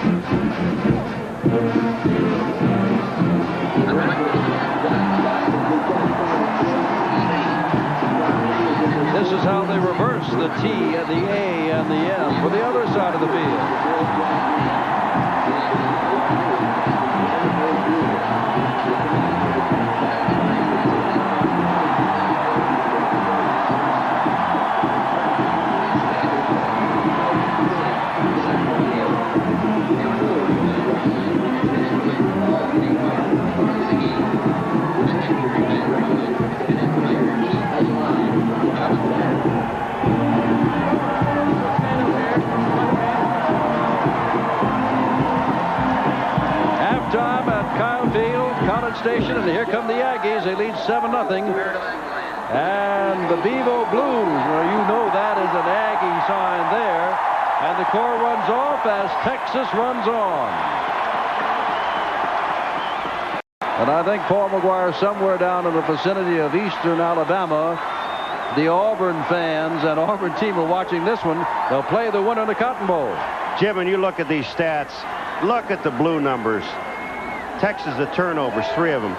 This is how they reverse the T and the A and the M for the other side of the field. Station, and here come the Aggies. They lead 7-0. And the Bevo Blues, well, you know that is an Aggie sign there. And the corps runs off as Texas runs on. And I think Paul McGuire, somewhere down in the vicinity of eastern Alabama, the Auburn fans and Auburn team are watching this one. They'll play the winner in the Cotton Bowl. Jim, when you look at these stats, look at the blue numbers. Texas, the turnovers, 3 of them.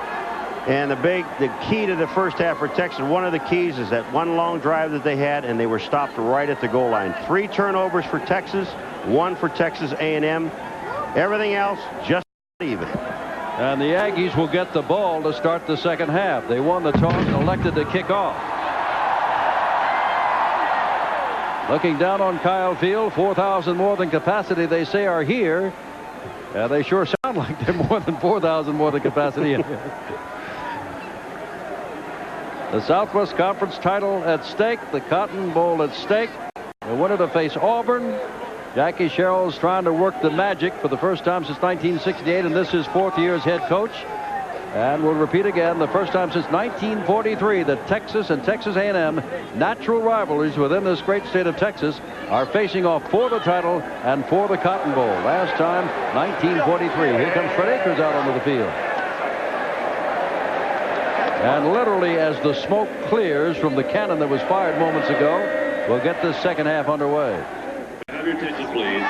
And the key to the first half for Texas, one of the keys is that one long drive that they had, and they were stopped right at the goal line. 3 turnovers for Texas, 1 for Texas A&M. Everything else just even. And the Aggies will get the ball to start the second half. They won the toss and elected to kick off. Looking down on Kyle Field, 4,000 more than capacity they say are here. They sure sound like they're more than 4,000 more than capacity in here. The Southwest Conference title at stake, the Cotton Bowl at stake. The winner to face Auburn. Jackie Sherrill is trying to work the magic for the first time since 1968, and this is 4th year as head coach. And we'll repeat again, the first time since 1943 that Texas and Texas A&M, natural rivalries within this great state of Texas, are facing off for the title and for the Cotton Bowl. Last time, 1943. Here comes Fred Akers out onto the field. And literally, as the smoke clears from the cannon that was fired moments ago, we'll get this second half underway. Have your attention, please.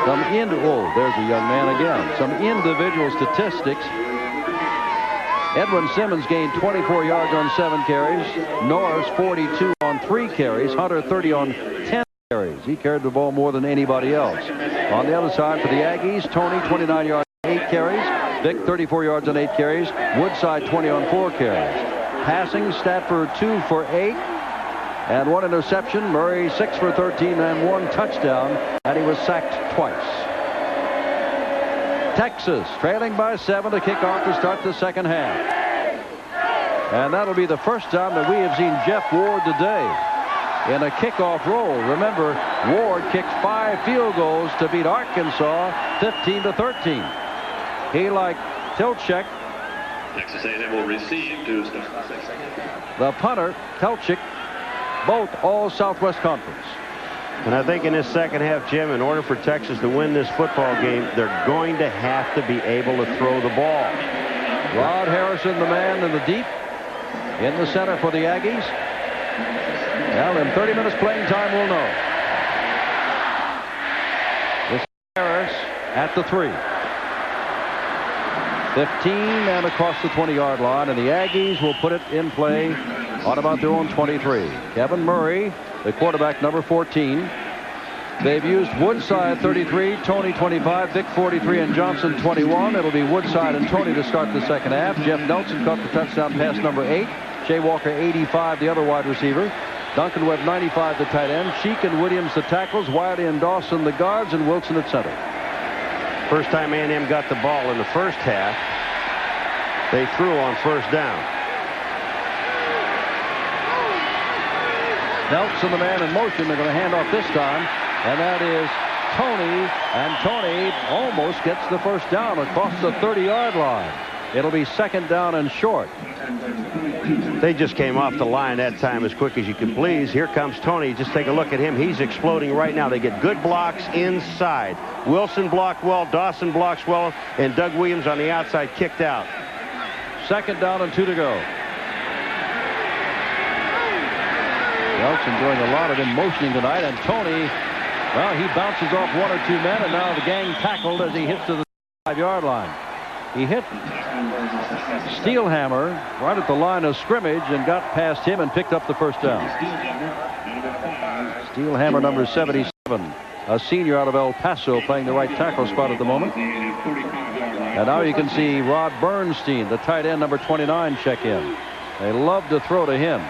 There's a young man again. Some individual statistics. Edwin Simmons gained 24 yards on 7 carries. Norris 42 on 3 carries. Hunter 30 on 10 carries. He carried the ball more than anybody else. On the other side for the Aggies, Toney 29 yards on 8 carries. Vick 34 yards on 8 carries. Woodside 20 on 4 carries. Passing, Stafford 2 for 8. And 1 interception. Murray 6 for 13 and 1 touchdown. And he was sacked twice. Texas trailing by 7 to kick off to start the second half. And that'll be the first time that we have seen Jeff Ward today in a kickoff role. Remember, Ward kicked 5 field goals to beat Arkansas 15-13. He, like Tilchek, Texas A&M will receive to start. the punter, Telchik, both all Southwest Conference. And I think in this second half, Jim, in order for Texas to win this football game, they're going to have to be able to throw the ball. Rod Harrison, the man in the deep, in the center for the Aggies. Well, in 30 minutes playing time, we'll know. This is Harris at the 3. 15 and across the 20-yard line, and the Aggies will put it in play on about their own 23. Kevin Murray, the quarterback, number 14. They've used Woodside 33, Toney 25, Vick 43, and Johnson 21. It'll be Woodside and Toney to start the second half. Jeff Nelson caught the touchdown pass number 8. Shea Walker 85, the other wide receiver. Duncan Webb 95, the tight end. Sheik and Williams the tackles. Wiley and Dawson the guards, and Wilson at center. First time A&M got the ball in the first half, they threw on first down. Nelson, the man in motion. They're going to hand off this time, and that is Toney, and Toney almost gets the first down across the 30-yard line. It'll be second down and short. They just came off the line that time as quick as you can please. Here comes Toney. Just take a look at him. He's exploding right now. They get good blocks inside. Wilson blocked well, Dawson blocks well, and Doug Williams on the outside kicked out. Second down and 2 to go. Nelson doing a lot of in motioning tonight, and Toney Well, he bounces off 1 or 2 men, and now the gang tackled as he hits to the 5-yard line. He hit Steelhammer right at the line of scrimmage and got past him and picked up the first down. Steelhammer, number 77, a senior out of El Paso, playing the right tackle spot at the moment. And now you can see Rod Bernstein, the tight end, number 29, check in. They love to throw to him.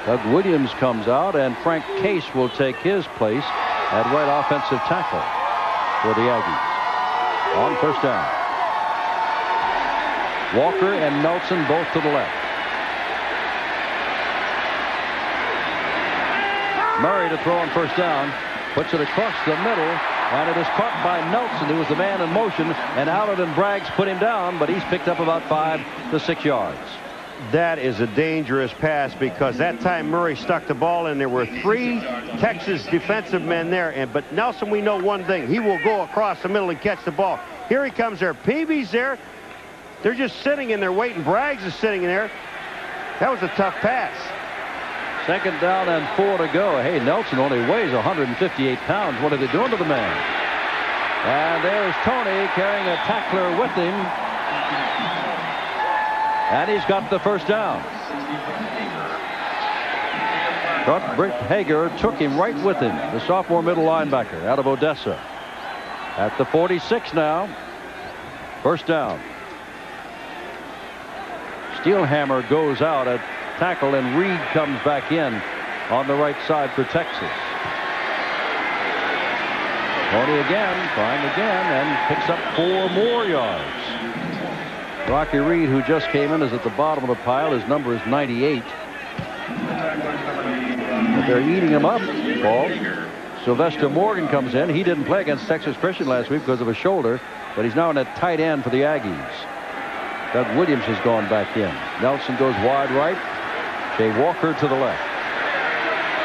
Doug Williams comes out, and Frank Case will take his place at right offensive tackle for the Aggies. On first down. Walker and Nelson both to the left. Murray to throw on first down. Puts it across the middle, and it is caught by Nelson, who was the man in motion, and Allard and Braggs put him down, but he's picked up about 5 to 6 yards. That is a dangerous pass, because that time Murray stuck the ball in. There were 3 Texas defensive men there, but Nelson, we know one thing. He will go across the middle and catch the ball. Here he comes there. Peavy's there. They're just sitting in there waiting. Braggs is sitting in there. That was a tough pass. Second down and 4 to go. Hey, Nelson only weighs 158 pounds. What are they doing to the man? And there's Toney carrying a tackler with him. And he's got the first down. But Britt Hager took him right with him, the sophomore middle linebacker out of Odessa. At the 46 now. First down. Steelhammer goes out at tackle, and Reed comes back in on the right side for Texas. Toney again, trying again, and picks up 4 more yards. Rocky Reed, who just came in, is at the bottom of the pile. His number is 98. But they're eating him up, Paul. Sylvester Morgan comes in. He didn't play against Texas Christian last week because of a shoulder, but he's now in at tight end for the Aggies. Doug Williams has gone back in. Nelson goes wide right. Jay Walker to the left.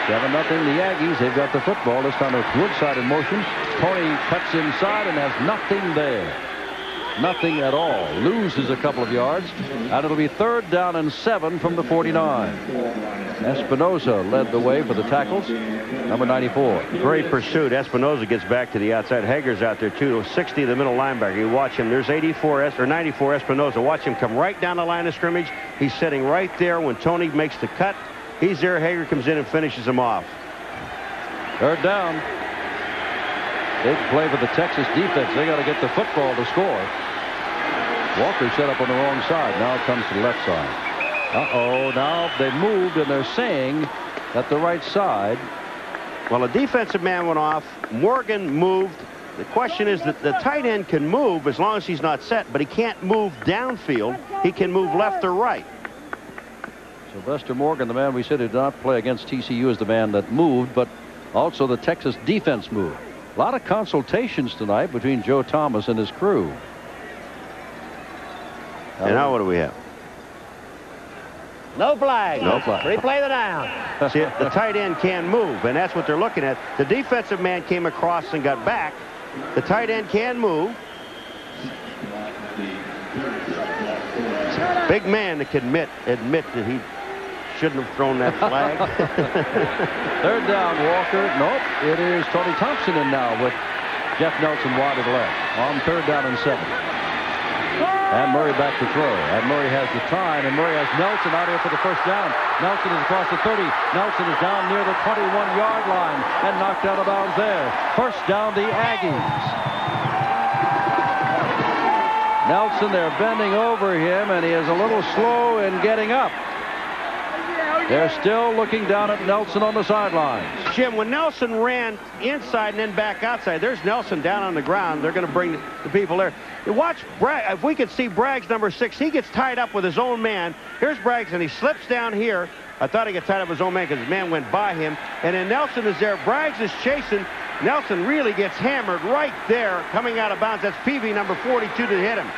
7-0 the Aggies. They've got the football. This time with Woodside in motion. Toney cuts inside and has nothing there. Nothing at all. Loses a couple of yards, and it'll be 3rd down and 7 from the 49. Espinoza led the way for the tackles. Number 94. Great pursuit. Espinoza gets back to the outside. Hager's out there too. 60, the middle linebacker. You watch him. There's 94 Espinoza. Watch him come right down the line of scrimmage. He's sitting right there when Toney makes the cut. He's there. Hager comes in and finishes him off. 3rd down. Big play for the Texas defense. They got to get the football to score. Walker set up on the wrong side. Now it comes to the left side. Uh-oh. Now they've moved, and they're saying that the right side. Well, a defensive man went off. Morgan moved. The question is that the tight end can move as long as he's not set, but he can't move downfield. He can move left or right. Sylvester Morgan, the man we said did not play against TCU, is the man that moved, but also the Texas defense moved. A lot of consultations tonight between Joe Thomas and his crew. And now what do we have? No flag. No flag. Replay the down. See, the tight end can move, and that's what they're looking at. The defensive man came across and got back. The tight end can move. Big man that can admit that he shouldn't have thrown that flag. 3rd down, Walker. Nope. It is Tony Thompson in now with Jeff Nelson wide to the left on 3rd down and 7. And Murray back to throw. And Murray has the time, and Murray has Nelson out here for the first down. Nelson is across the 30. Nelson is down near the 21-yard line and knocked out of bounds there. First down, the Aggies. Nelson, they're bending over him, and he is a little slow in getting up. They're still looking down at Nelson on the sidelines. Jim, when Nelson ran inside and then back outside, there's Nelson down on the ground. They're going to bring the people there. You watch Bragg. If we could see Bragg's number 6, he gets tied up with his own man. Here's Braggs, and he slips down here. I thought he got tied up with his own man because his man went by him. And then Nelson is there. Braggs is chasing. Nelson really gets hammered right there, coming out of bounds. That's Peavy, number 42, to hit him.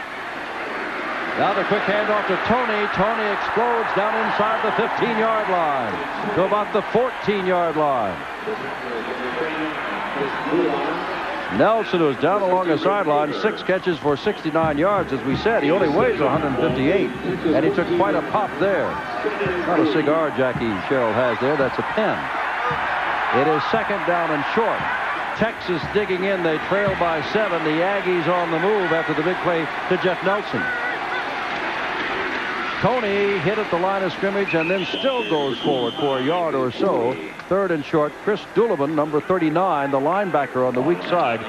Now the quick handoff to Toney. Toney explodes down inside the 15-yard line to about the 14-yard line. Nelson was down along the sideline, 6 catches for 69 yards. As we said, he only weighs 158, and he took quite a pop there. Not a cigar Jackie Sherrill has there. That's a pen. It is second down and short. Texas digging in. They trail by 7. The Aggies on the move after the big play to Jeff Nelson. Toney hit at the line of scrimmage and then still goes forward for a yard or so. Third and short. Chris Donovan, number 39, the linebacker on the weak side,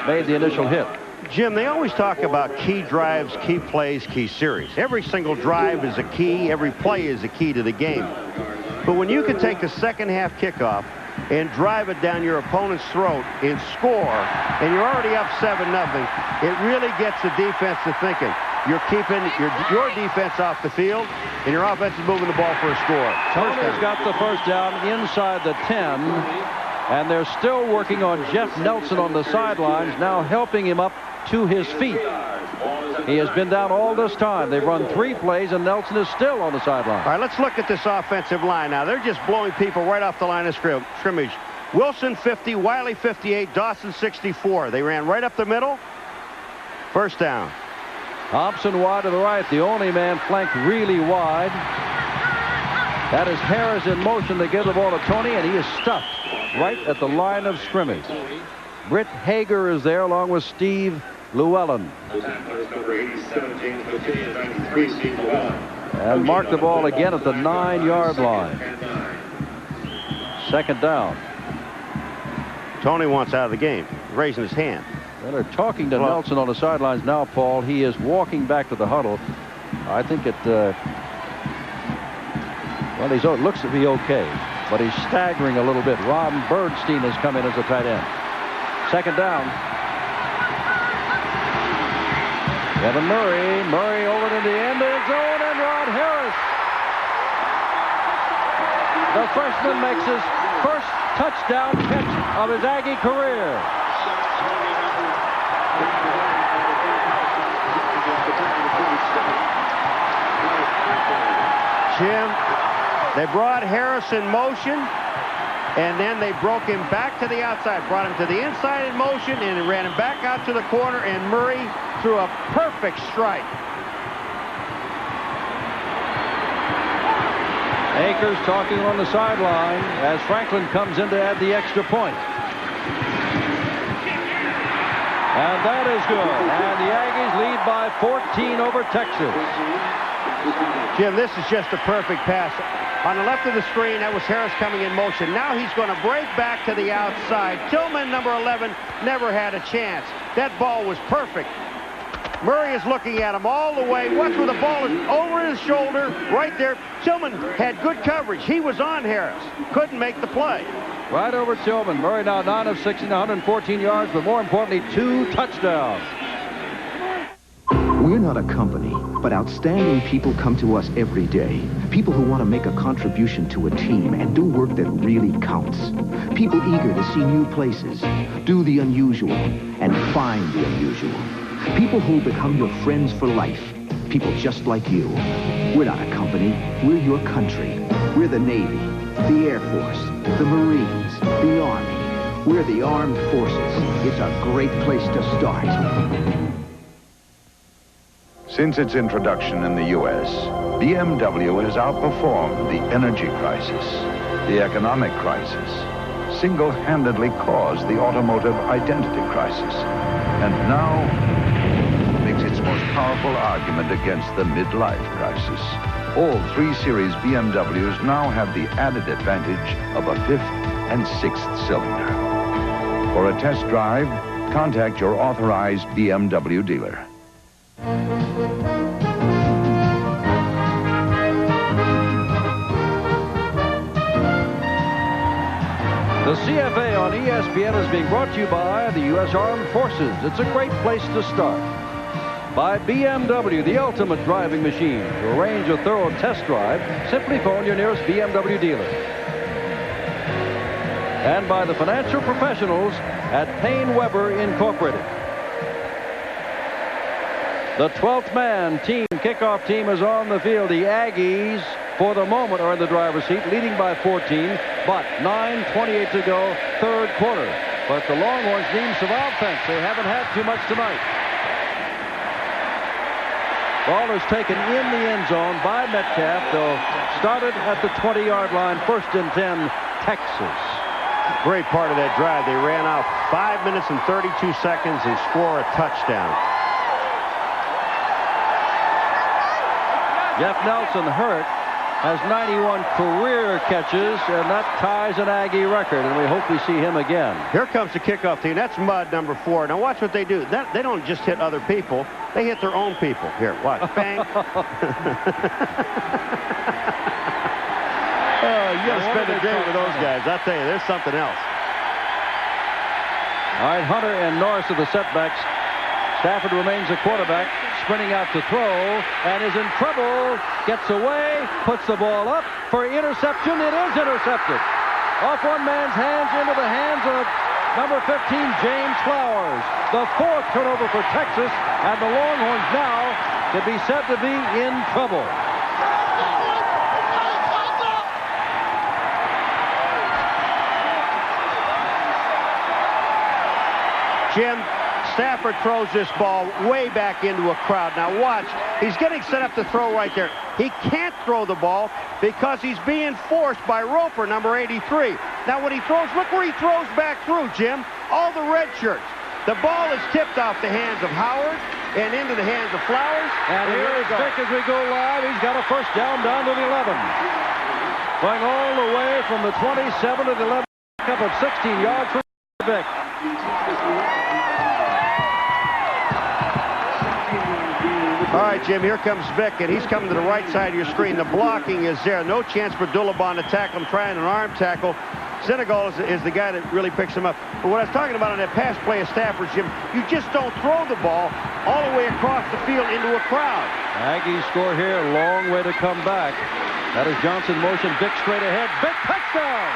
made the initial hit. Jim, they always talk about key drives, key plays, key series. Every single drive is a key. Every play is a key to the game. But when you can take the second half kickoff and drive it down your opponent's throat and score, and you're already up 7-0, it really gets the defense to thinking. You're keeping your defense off the field, and your offense is moving the ball for a score. Toney's got the first down inside the 10, and they're still working on Jeff Nelson on the sidelines, now helping him up to his feet. He has been down all this time. They've run 3 plays, and Nelson is still on the sideline. All right, let's look at this offensive line now. They're just blowing people right off the line of scrimmage. Wilson 50, Wiley 58, Dawson 64. They ran right up the middle. First down. Thompson wide to the right. The only man flanked really wide. That is Harris in motion to give the ball to Toney, and he is stuffed right at the line of scrimmage. Britt Hager is there along with Steve Llewellyn. And mark the ball again at the 9-yard line. Second down. Toney wants out of the game, raising his hand. Well, they're talking to Nelson on the sidelines now, Paul. He is walking back to the huddle. I think it, well, it looks to be okay, but he's staggering a little bit. Ron Bernstein has come in as a tight end. Second down. Kevin Murray. Murray over to the end zone, and Rod Harris. The freshman makes his first touchdown catch of his Aggie career. Jim, they brought Harris in motion, and then they broke him back to the outside, brought him to the inside in motion, and ran him back out to the corner, and Murray threw a perfect strike. Akers talking on the sideline as Franklin comes in to add the extra point. And that is good. And the Aggies lead by 14 over Texas. Jim, this is just a perfect pass. On the left of the screen, that was Harris coming in motion. Now he's going to break back to the outside. Tillman, number 11, never had a chance. That ball was perfect. Murray is looking at him all the way. Watch where the ball is over his shoulder, right there. Tillman had good coverage. He was on Harris. Couldn't make the play. Right over Tillman. Murray now 9 of 16, 114 yards, but more importantly, 2 touchdowns. We're not a company, but outstanding people come to us every day. People who want to make a contribution to a team and do work that really counts. People eager to see new places, do the unusual, and find the unusual. People who become your friends for life. People just like you. We're not a company. We're your country. We're the Navy, the Air Force, the Marines, the Army. We're the Armed Forces. It's a great place to start. Since its introduction in the U.S., BMW has outperformed the energy crisis, the economic crisis, single-handedly caused the automotive identity crisis, and now makes its most powerful argument against the midlife crisis. All 3 Series BMWs now have the added advantage of a 5th and 6th cylinder. For a test drive, contact your authorized BMW dealer. The CFA on ESPN is being brought to you by the U.S. Armed Forces. It's a great place to start. By BMW, the ultimate driving machine. To arrange a thorough test drive, simply phone your nearest BMW dealer. And by the financial professionals at Payne Weber Incorporated. The 12th man team, kickoff team, is on the field. The Aggies, for the moment, are in the driver's seat, leading by 14, but 9:28 to go, third quarter. But the Longhorns need some offense. They haven't had too much tonight. Ball is taken in the end zone by Metcalf. They'll start it at the 20-yard line, 1st and 10, Texas. Great part of that drive. They ran out 5 minutes and 32 seconds and score a touchdown. Jeff Nelson hurt. Has 91 career catches, and that ties an Aggie record, and we hope we see him again. Here comes the kickoff team. That's Mud, number 4. Now watch what they do. They don't just hit other people. They hit their own people. Here, watch. Bang. You got to spend a day with those guys. I'll tell you, there's something else. All right, Hunter and Norris of the setbacks. Stafford remains the quarterback, sprinting out to throw, and is in trouble. Gets away, puts the ball up for interception. It is intercepted. Off one man's hands into the hands of number 15, James Flowers. The 4th turnover for Texas, and the Longhorns now could be said to be in trouble. Jim, Stafford throws this ball way back into a crowd. Now watch, he's getting set up to throw right there. He can't throw the ball because he's being forced by Roper, number 83. Now when he throws, look where he throws back through, Jim. All the red shirts. The ball is tipped off the hands of Howard and into the hands of Flowers. And here is Vick as we go live. He's got a first down down to the 11. Going all the way from the 27 to the 11. Up of 16 yards for Vick. All right, Jim, here comes Vick, and he's coming to the right side of your screen. The blocking is there. No chance for Dulabon to tackle him, trying an arm tackle. Senegal is the guy that really picks him up. But what I was talking about on that pass play of Stafford, Jim, you just don't throw the ball all the way across the field into a crowd. Aggies score here. Long way to come back. That is Johnson motion. Vick straight ahead. Vick touchdown!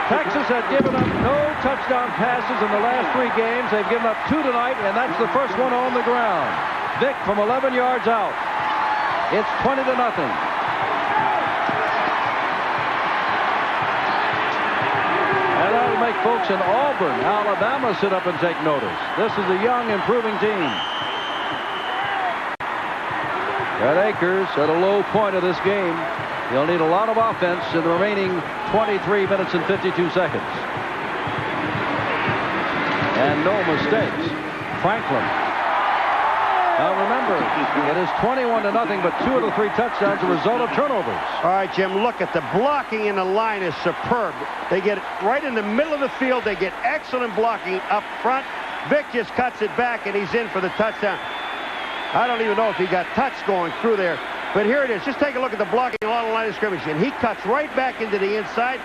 Texas had given up no touchdown passes in the last 3 games. They've given up 2 tonight, and that's the first one on the ground. Vick from 11 yards out. It's 20-0. And that'll make folks in Auburn, Alabama, sit up and take notice. This is a young, improving team. Red Akers at a low point of this game. He'll need a lot of offense in the remaining 23 minutes and 52 seconds. And no mistakes. Franklin. Now remember, it is 21-0, but 2 of the 3 touchdowns are a result of turnovers. All right, Jim, look at the blocking in the line is superb. They get it right in the middle of the field. They get excellent blocking up front. Vick just cuts it back, and he's in for the touchdown. I don't even know if he got touched going through there. But here it is. Just take a look at the blocking along the line of scrimmage. And he cuts right back into the inside.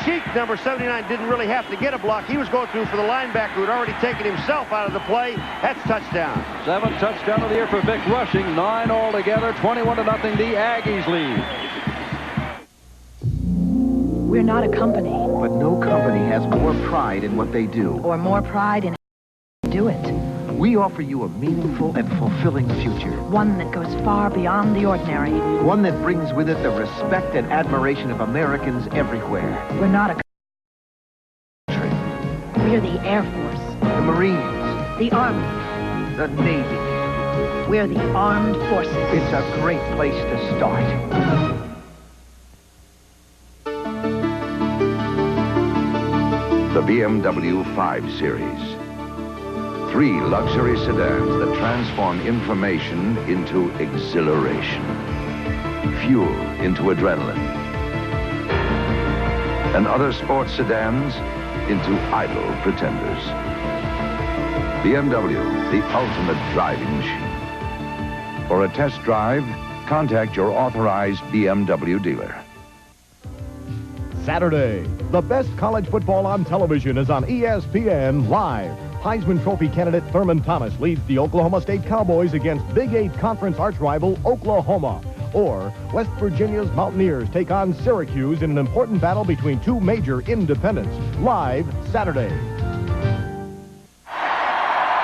Sheik, number 79, didn't really have to get a block. He was going through for the linebacker who had already taken himself out of the play. That's touchdown. 7th touchdown of the year for Vick rushing. 9 altogether. 21-0. The Aggies lead. We're not a company. But no company has more pride in what they do. Or more pride in how they do it. We offer you a meaningful and fulfilling future. One that goes far beyond the ordinary. One that brings with it the respect and admiration of Americans everywhere. We're not a country. We're the Air Force. The Marines. The Army. The Navy. We're the Armed Forces. It's a great place to start. The BMW 5 Series. 3 luxury sedans that transform information into exhilaration, fuel into adrenaline, and other sports sedans into idle pretenders. BMW, the ultimate driving machine. For a test drive, contact your authorized BMW dealer. Saturday, the best college football on television is on ESPN Live. Heisman Trophy candidate Thurman Thomas leads the Oklahoma State Cowboys against Big 8 conference arch-rival Oklahoma. Or West Virginia's Mountaineers take on Syracuse in an important battle between 2 major independents. Live Saturday.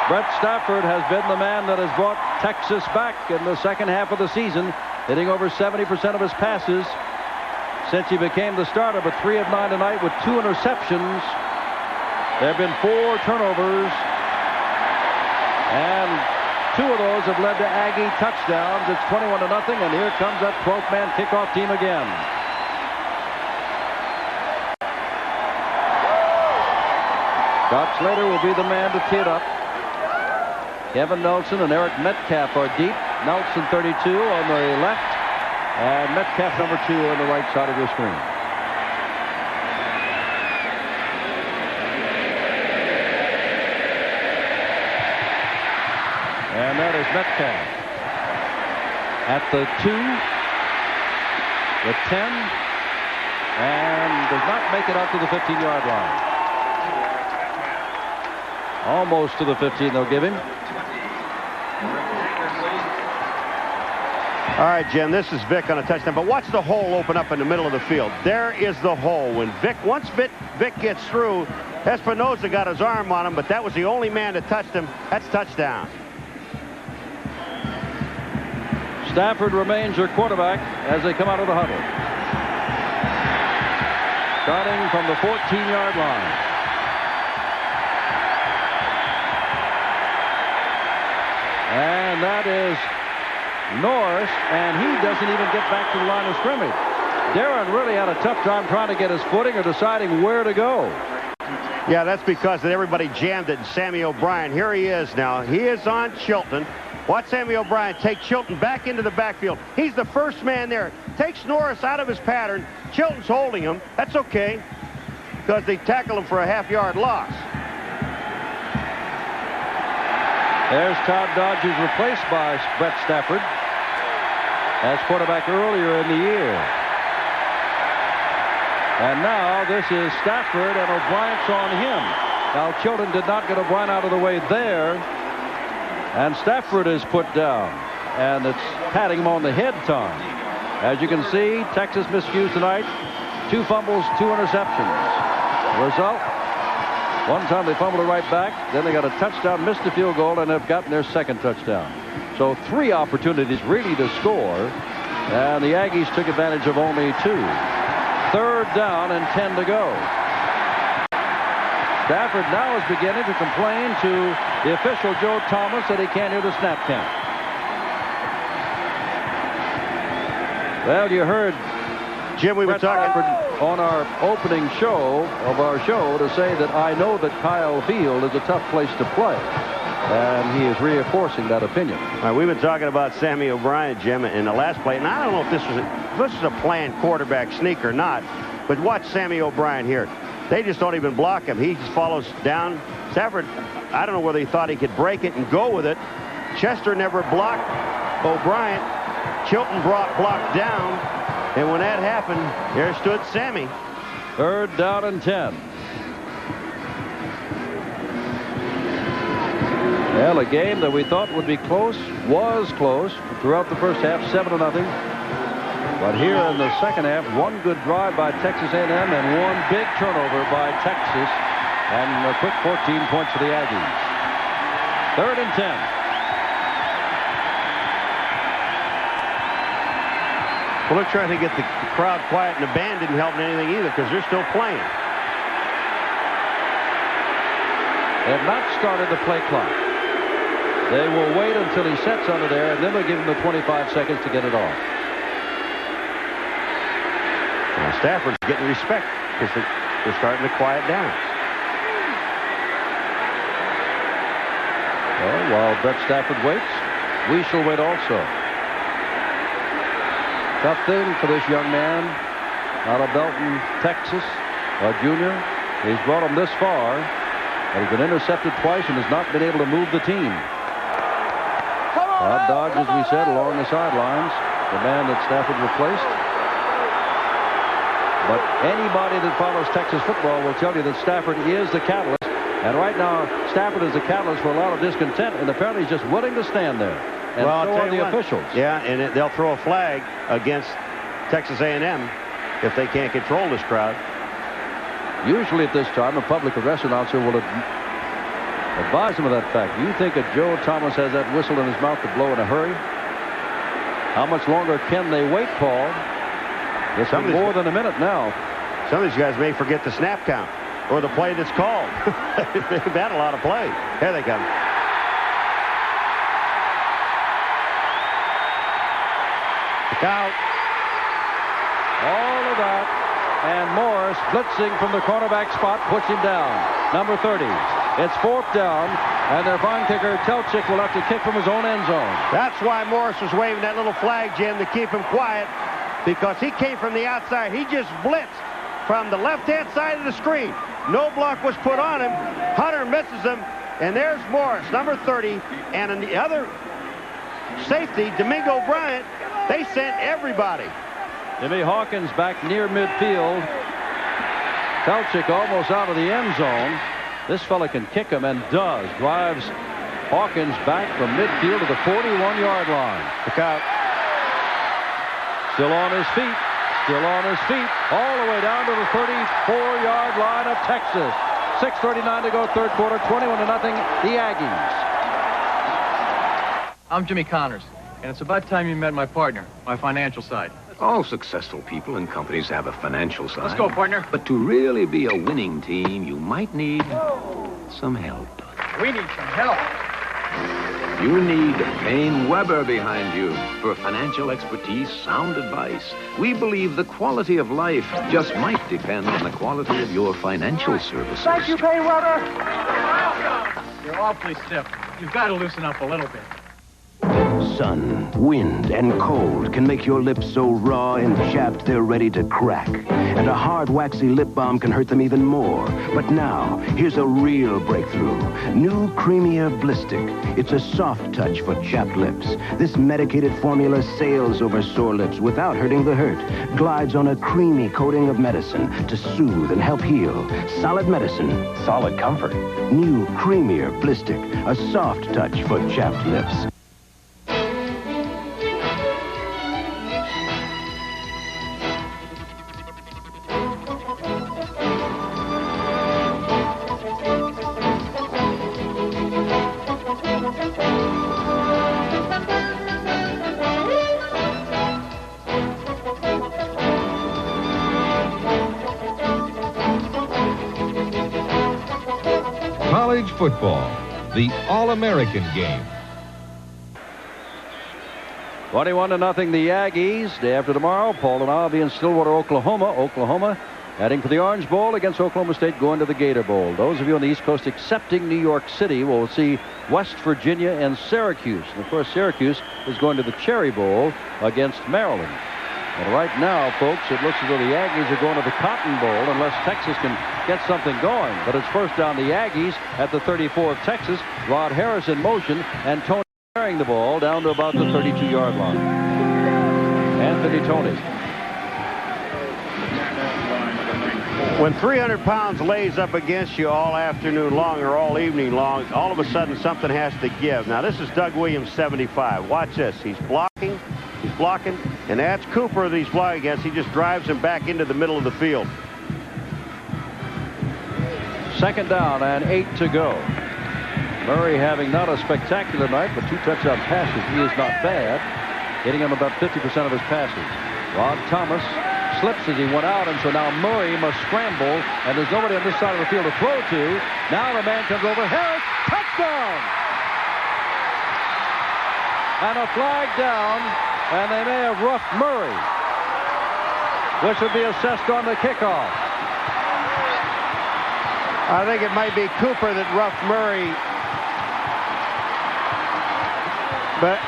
Brett Stafford has been the man that has brought Texas back in the second half of the season, hitting over 70% of his passes since he became the starter, but 3 of 9 tonight with 2 interceptions. There have been 4 turnovers and 2 of those have led to Aggie touchdowns. It's 21-0, and here comes that 12th-man kickoff team again. Scott Slater will be the man to tee it up. Kevin Nelson and Eric Metcalf are deep. Nelson 32 on the left, and Metcalf number 2 on the right side of your screen. And that is Metcalf at the 2, the 10, and does not make it out to the 15-yard line. Almost to the 15, they'll give him. All right, Jim, this is Vick on a touchdown, but watch the hole open up in the middle of the field. There is the hole. When once Vick gets through, Espinoza got his arm on him, but that was the only man that touched him. That's touchdown. Stafford remains your quarterback as they come out of the huddle. Starting from the 14-yard line. And that is Norris, and he doesn't even get back to the line of scrimmage. Darren really had a tough time trying to get his footing or deciding where to go. Yeah, that's because everybody jammed it in Sammy O'Brien. Here he is now. He is on Chilton. Watch Sammy O'Brien take Chilton back into the backfield. He's the first man there. Takes Norris out of his pattern. Chilton's holding him. That's okay, because they tackle him for a half-yard loss. There's Todd Dodges, replaced by Brett Stafford as quarterback earlier in the year. And now this is Stafford, and O'Brien's on him. Now Chilton did not get O'Brien out of the way there. And Stafford is put down, and it's patting him on the head time. As you can see, Texas miscues tonight. 2 fumbles, 2 interceptions. Result, one time they fumbled it right back. Then they got a touchdown, missed the field goal, and have gotten their second touchdown. So 3 opportunities really to score, and the Aggies took advantage of only 2. 3rd down and 10 to go. Stafford now is beginning to complain to the official, Joe Thomas, that he can't hear the snap count. Well, you heard Jim, we were talking on our opening show of our show to say that I know that Kyle Field is a tough place to play. And he is reinforcing that opinion. We've been talking about Sammy O'Brien, Jim, in the last play. And I don't know if this was a planned quarterback sneak or not, but watch Sammy O'Brien here. They just don't even block him. He just follows down. Stafford, I don't know whether he thought he could break it and go with it. Chester never blocked O'Brien. Chilton blocked down. And when that happened, there stood Sammy. 3rd down and 10. Well, a game that we thought would be close was close throughout the first half, 7-0. But here in the second half, 1 good drive by Texas A&M and 1 big turnover by Texas, and a quick 14 points for the Aggies. 3rd and 10. Well, they're trying to get the crowd quiet, and the band didn't help in anything either, because they're still playing. They have not started the play clock. They will wait until he sets under there, and then they'll give him the 25 seconds to get it off. Now Stafford's getting respect because they're starting to quiet down. Well, while Brett Stafford waits, we shall wait also. Tough thing for this young man out of Belton, Texas, a junior. He's brought him this far, but he's been intercepted twice and has not been able to move the team. Todd Dodge, as we said, along the sidelines, the man that Stafford replaced. But anybody that follows Texas football will tell you that Stafford is the catalyst. And right now, Stafford is the catalyst for a lot of discontent, and apparently he's just willing to stand there. And well, so are the officials. Yeah, and they'll throw a flag against Texas A&M if they can't control this crowd. Usually at this time, a public address announcer will advise him of that fact. Do you think that Joe Thomas has that whistle in his mouth to blow in a hurry? How much longer can they wait, Paul? It's been more than a minute now. Some of these guys may forget the snap count or the play that's called. They've had a lot of play. Here they come. Look out. All of that. And Morris blitzing from the cornerback spot, puts him down. Number 30. It's 4th down, and their fine kicker, Telchik, will have to kick from his own end zone. That's why Morris was waving that little flag, Jim, to keep him quiet, because he came from the outside. He just blitzed from the left-hand side of the screen. No block was put on him. Hunter misses him, and there's Morris, number 30, and in the other safety, Domingo Bryant. They sent everybody. Jimmy Hawkins back near midfield. Telchik almost out of the end zone. This fella can kick him, and does. Drives Hawkins back from midfield to the 41-yard line. Look out. Still on his feet. Still on his feet. All the way down to the 34-yard line of Texas. 6:39 to go, third quarter. 21-0, the Aggies. I'm Jimmy Connors, and it's about time you met my partner, my financial side. All successful people and companies have a financial side. Let's go, partner. But to really be a winning team, you might need some help. We need some help. You need Payne Weber behind you for financial expertise, sound advice. We believe the quality of life just might depend on the quality of your financial services. Thank you, Payne Weber. You're awfully stiff. You've got to loosen up a little bit. Sun, wind, and cold can make your lips so raw and chapped they're ready to crack. And a hard, waxy lip balm can hurt them even more. But now, here's a real breakthrough. New Creamier Blistic. It's a soft touch for chapped lips. This medicated formula sails over sore lips without hurting the hurt. Glides on a creamy coating of medicine to soothe and help heal. Solid medicine. Solid comfort. New Creamier Blistic. A soft touch for chapped lips. College football, the All-American game. 21-0, the Aggies. Day after tomorrow, Paul and I will be in Stillwater, Oklahoma. Oklahoma heading for the Orange Bowl against Oklahoma State, going to the Gator Bowl. Those of you on the East Coast accepting New York City will see West Virginia and Syracuse. And, of course, Syracuse is going to the Cherry Bowl against Maryland. And right now, folks, it looks as though the Aggies are going to the Cotton Bowl unless Texas can get something going. But it's first down the Aggies at the 34 of Texas. Rod Harris in motion, and Toney carrying the ball down to about the 32-yard line. Anthony Toney. When 300 pounds lays up against you all afternoon long or all evening long, all of a sudden something has to give. Now, this is Doug Williams, 75. Watch this. He's blocking. He's blocking, and that's Cooper that he's blocking against. He just drives him back into the middle of the field. Second down and 8 to go. Murray having not a spectacular night, but 2 touchdown passes. He is not bad, hitting him about 50% of his passes. Rod Thomas slips as he went out, and so now Murray must scramble, and there's nobody on this side of the field to throw to. Now the man comes over. Harris, touchdown! And a flag down. And they may have roughed Murray, which would be assessed on the kickoff. I think it might be Cooper that roughed Murray. But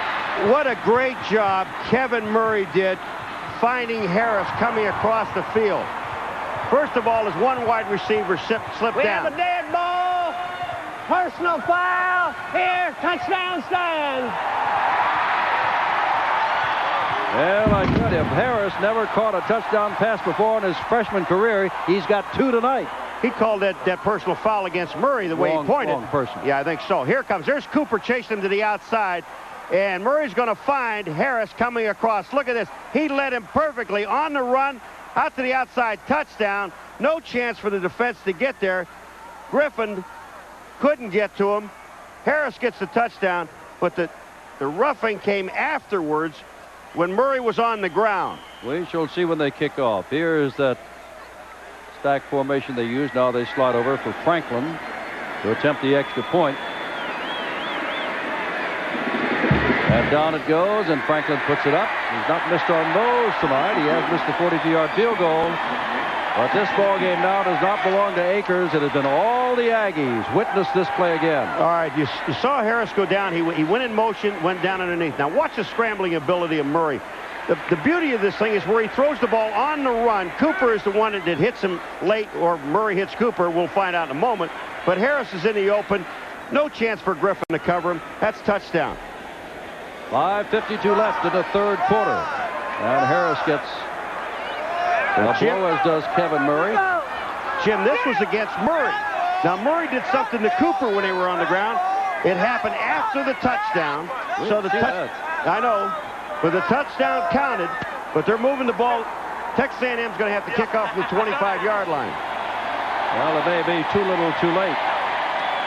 what a great job Kevin Murray did finding Harris coming across the field. First of all, his one wide receiver slipped down. We have a dead ball. Personal foul. Here, touchdown stand. Well, I tell you, Harris never caught a touchdown pass before in his freshman career. He's got 2 tonight. He called that personal foul against Murray the way he pointed. Wrong person. Yeah, I think so. Here comes. There's Cooper chasing him to the outside. And Murray's going to find Harris coming across. Look at this. He led him perfectly on the run, out to the outside, touchdown. No chance for the defense to get there. Griffin couldn't get to him. Harris gets the touchdown, but the roughing came afterwards when Murray was on the ground. We shall see when they kick off. Here's that stack formation they use. Now they slide over for Franklin to attempt the extra point. And down it goes, and Franklin puts it up. He's not missed on those tonight. He has missed the 42-yard field goal. But this ball game now does not belong to Akers. It has been all the Aggies. Witness this play again. All right, you saw Harris go down. He went in motion, went down underneath. Now watch the scrambling ability of Murray. The beauty of this thing is where he throws the ball on the run. Cooper is the one that hits him late, or Murray hits Cooper. We'll find out in a moment. But Harris is in the open. No chance for Griffin to cover him. That's touchdown. 5:52 left in the third quarter. And Harris gets a blow, as does Kevin Murray. Jim, this was against Murray. Now, Murray did something to Cooper when they were on the ground. It happened after the touchdown. So the I know, but the touchdown counted, but they're moving the ball. Texas A&M's going to have to kick off from the 25-yard line. Well, it may be too little too late.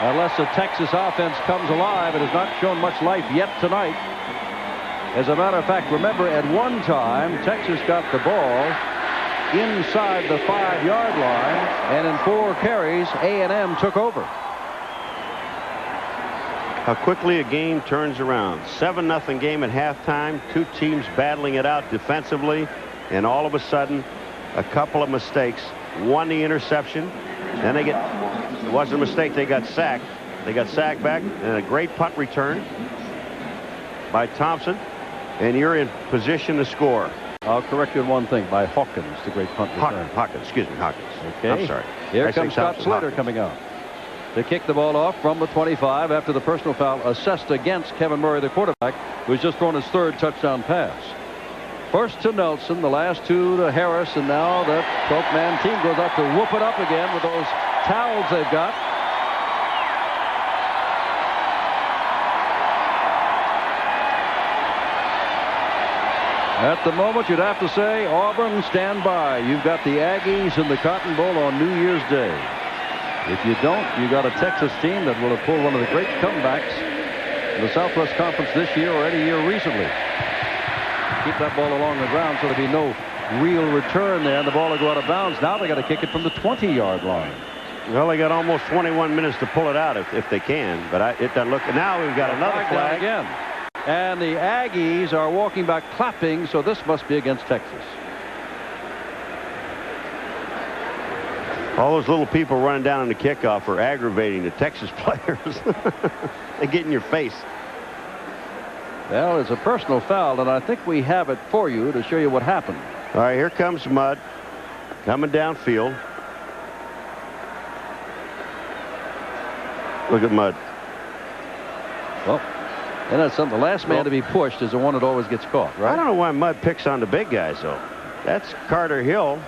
Unless the Texas offense comes alive, it has not shown much life yet tonight. As a matter of fact, remember, at one time, Texas got the ball inside the 5-yard line, and in 4 carries, A&M took over. How quickly a game turns around. 7-0 game at halftime. 2 teams battling it out defensively, and all of a sudden, a couple of mistakes. One, the interception. Then they get, it wasn't a mistake, they got sacked. They got sacked back, and a great punt return by Thompson, and you're in position to score. I'll correct you on one thing, by Hawkins, the great punt return. Hawkins. Okay. I'm sorry. Here comes Scott Slater coming out to kick the ball off from the 25 after the personal foul assessed against Kevin Murray, the quarterback, who's just thrown his 3rd touchdown pass. First to Nelson, the last 2 to Harris, and now that 12-man team goes out to whoop it up again with those towels they've got. At the moment, you'd have to say, Auburn, stand by. You've got the Aggies in the Cotton Bowl on New Year's Day. If you don't, you got a Texas team that will have pulled one of the great comebacks in the Southwest Conference this year or any year recently. Keep that ball along the ground so there'll be no real return there, and the ball will go out of bounds. Now they got to kick it from the 20-yard line. Well, they got almost 21 minutes to pull it out if they can, but it doesn't look. Now we've got another flag again. And the Aggies are walking back clapping, so this must be against Texas. All those little people running down on the kickoff are aggravating the Texas players. They get in your face. Well, it's a personal foul, and I think we have it for you to show you what happened. All right, here comes Mudd coming downfield. Look at Mudd. Well, and that's something. The last man to be pushed is the one that always gets caught, right? I don't know why Mudd picks on the big guys, though. That's Carter Hill,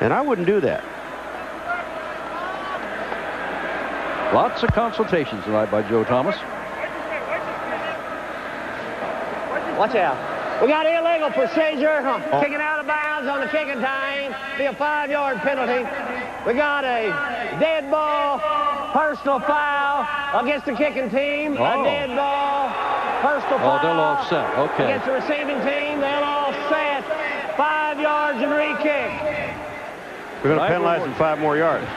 and I wouldn't do that. Lots of consultations tonight by Joe Thomas. Watch out. We got illegal procedure. Kicking out of bounds on the kicking time. Be a 5-yard penalty. We got a dead ball, personal foul against the kicking team. A dead ball, personal foul. They'll offset. Okay. Against the receiving team, they'll offset. 5 yards and re-kick. We're going to penalize them 5 more yards.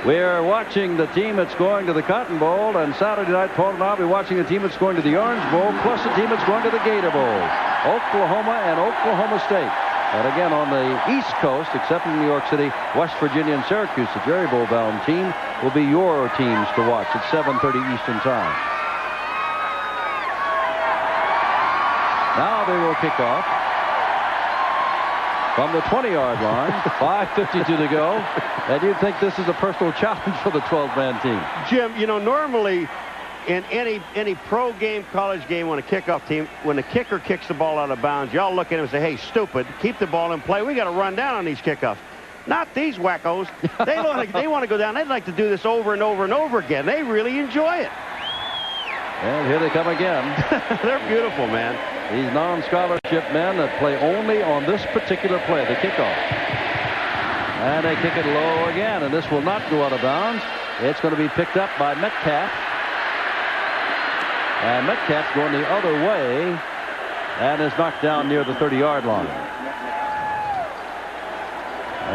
We're watching the team that's going to the Cotton Bowl, and Saturday night, Paul and I'll be watching the team that's going to the Orange Bowl, plus the team that's going to the Gator Bowl, Oklahoma and Oklahoma State. And again, on the East Coast, except in New York City, West Virginia and Syracuse, the Jerry Bowl-bound team will be your teams to watch at 7:30 Eastern Time. Now they will kick off from the 20-yard line. 5:52 to go. And you'd think this is a personal challenge for the 12-man team. Jim, you know, normally in any pro game, college game, when a kickoff team, when the kicker kicks the ball out of bounds, y'all look at him and say, hey, stupid, keep the ball in play. We got to run down on these kickoffs. Not these wackos. They want to go down. They'd like to do this over and over and over again. They really enjoy it. And here they come again. They're beautiful, man. These non-scholarship men that play only on this particular play, the kickoff. And they kick it low again, and this will not go out of bounds. It's going to be picked up by Metcalf. And Metcalf's going the other way and is knocked down near the 30-yard line.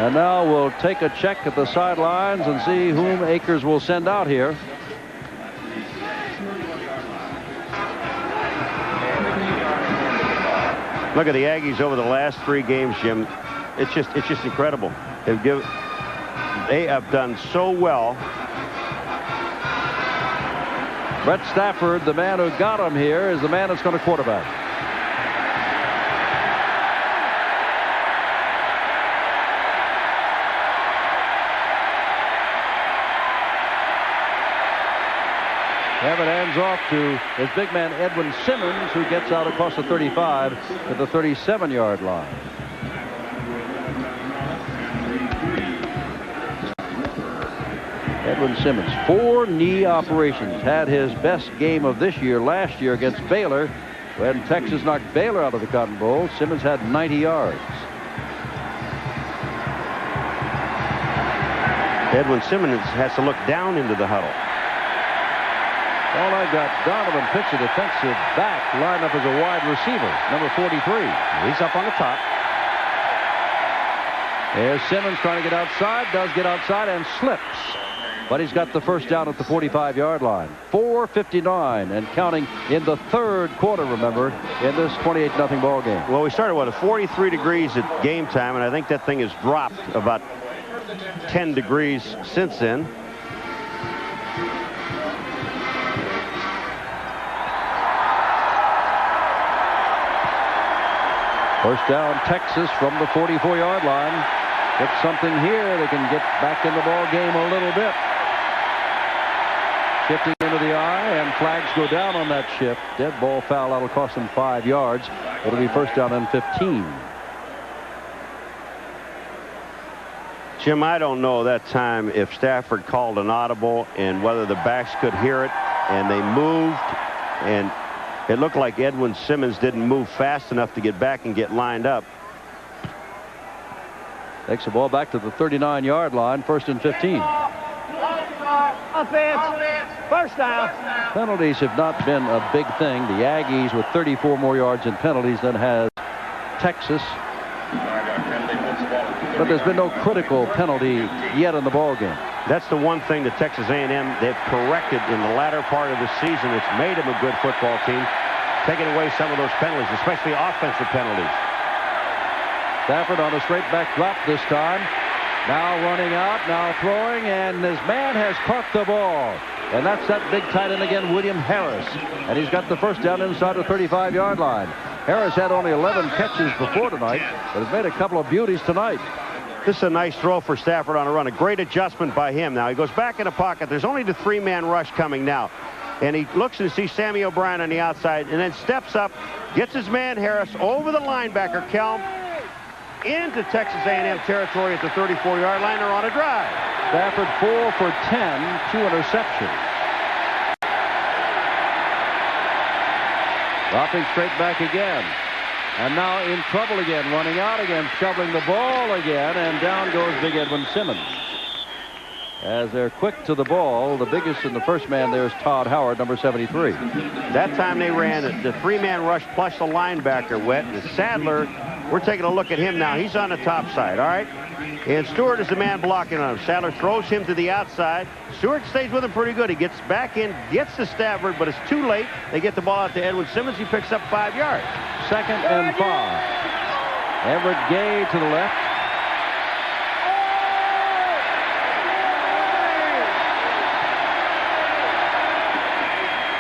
And now we'll take a check at the sidelines and see whom Akers will send out here. Look at the Aggies over the last 3 games, Jim. It's just incredible. They have done so well. Brett Stafford, the man who got him here, is the man that's going to quarterback. Evan hands off to his big man Edwin Simmons, who gets out across the 35 to the 37-yard line. Edwin Simmons, 4 knee operations, had his best game of this year last year against Baylor when Texas knocked Baylor out of the Cotton Bowl. Simmons had 90 yards. Edwin Simmons has to look down into the huddle. All I got, Donovan picks a defensive back, lined up as a wide receiver, number 43. He's up on the top. There's Simmons trying to get outside, does get outside and slips. But he's got the first down at the 45-yard line. 4:59 and counting in the 3rd quarter, remember, in this 28-0 ball game. Well, we started, at 43 degrees at game time, and I think that thing has dropped about 10 degrees since then. First down, Texas from the 44-yard line. Get something here. They can get back in the ball game a little bit. Shifting into the eye, and flags go down on that shift. Dead ball foul. That'll cost them 5 yards. It'll be first down and 15. Jim, I don't know that time if Stafford called an audible and whether the backs could hear it, and they moved, and it looked like Edwin Simmons didn't move fast enough to get back and get lined up. Takes the ball back to the 39-yard line, first and 15. Offense, first down. Penalties have not been a big thing. The Aggies with 34 more yards in penalties than has Texas. But there's been no critical penalty yet in the ball game. That's the one thing that Texas A&M, they've corrected in the latter part of the season. It's made them a good football team, taking away some of those penalties, especially offensive penalties. Stafford on a straight back drop this time. Now running out, now throwing, and his man has caught the ball. And that's that big tight end again, William Harris. And he's got the first down inside the 35-yard line. Harris had only 11 catches before tonight, but has made a couple of beauties tonight. This is a nice throw for Stafford on a run. A great adjustment by him. Now he goes back in the pocket. There's only the 3-man rush coming now. And he looks and sees Sammy O'Brien on the outside and then steps up, gets his man Harris over the linebacker, Kelm, into Texas A&M territory at the 34-yard line. They're on a drive. Stafford 4 for 10, 2 interceptions. Dropping straight back again. And now in trouble again, running out again, shoveling the ball again, and down goes big Edwin Simmons. As they're quick to the ball, the biggest and the first man there is Todd Howard, number 73. That time they ran the 3-man rush plus the linebacker wet. And Sadler, we're taking a look at him now. He's on the top side, all right? And Stewart is the man blocking on him. Sadler throws him to the outside. Stewart stays with him pretty good. He gets back in, gets to Stafford, but it's too late. They get the ball out to Edwin Simmons. He picks up 5 yards. Second and 5. Everett Gay to the left.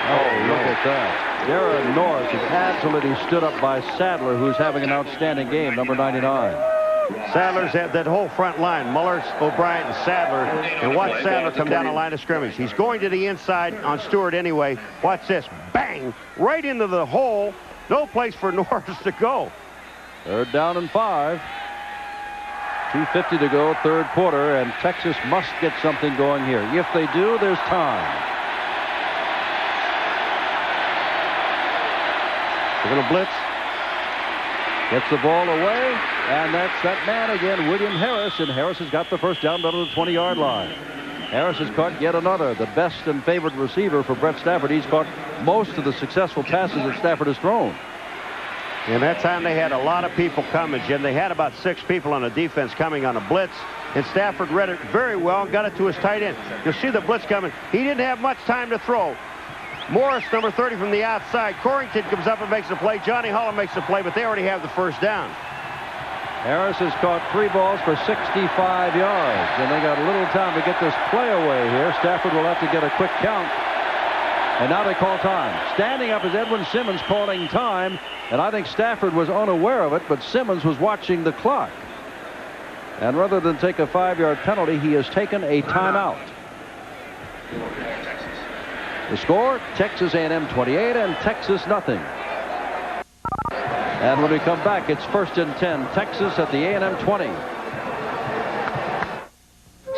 Oh, look at that. Darren Norris has absolutely stood up by Sadler, who's having an outstanding game, number 99. Sadler's at that whole front line, Mullers, O'Brien, and Sadler. And watch Sadler come down the line of scrimmage. He's going to the inside on Stewart anyway. Watch this. Bang! Right into the hole. No place for Norris to go. Third down and 5. 2:50 to go, third quarter, and Texas must get something going here. If they do, there's time. They're going to blitz. Gets the ball away, and that's that man again, William Harris, and Harris has got the first down to the 20-yard line. Harris has caught yet another, the best and favorite receiver for Brett Stafford. He's caught most of the successful passes that Stafford has thrown. And that time they had a lot of people coming, Jim. They had about 6 people on the defense coming on a blitz, and Stafford read it very well and got it to his tight end. You'll see the blitz coming. He didn't have much time to throw. Morris, number 30 from the outside. Corrington comes up and makes a play. Johnny Holland makes a play, but they already have the first down. Harris has caught 3 balls for 65 yards, and they got a little time to get this play away here. Stafford will have to get a quick count. And now they call time. Standing up is Edwin Simmons calling time, and I think Stafford was unaware of it, but Simmons was watching the clock. And rather than take a 5-yard penalty, he has taken a timeout. The score, Texas A&M 28 and Texas nothing. And when we come back, it's 1st and 10. Texas at the A&M 20.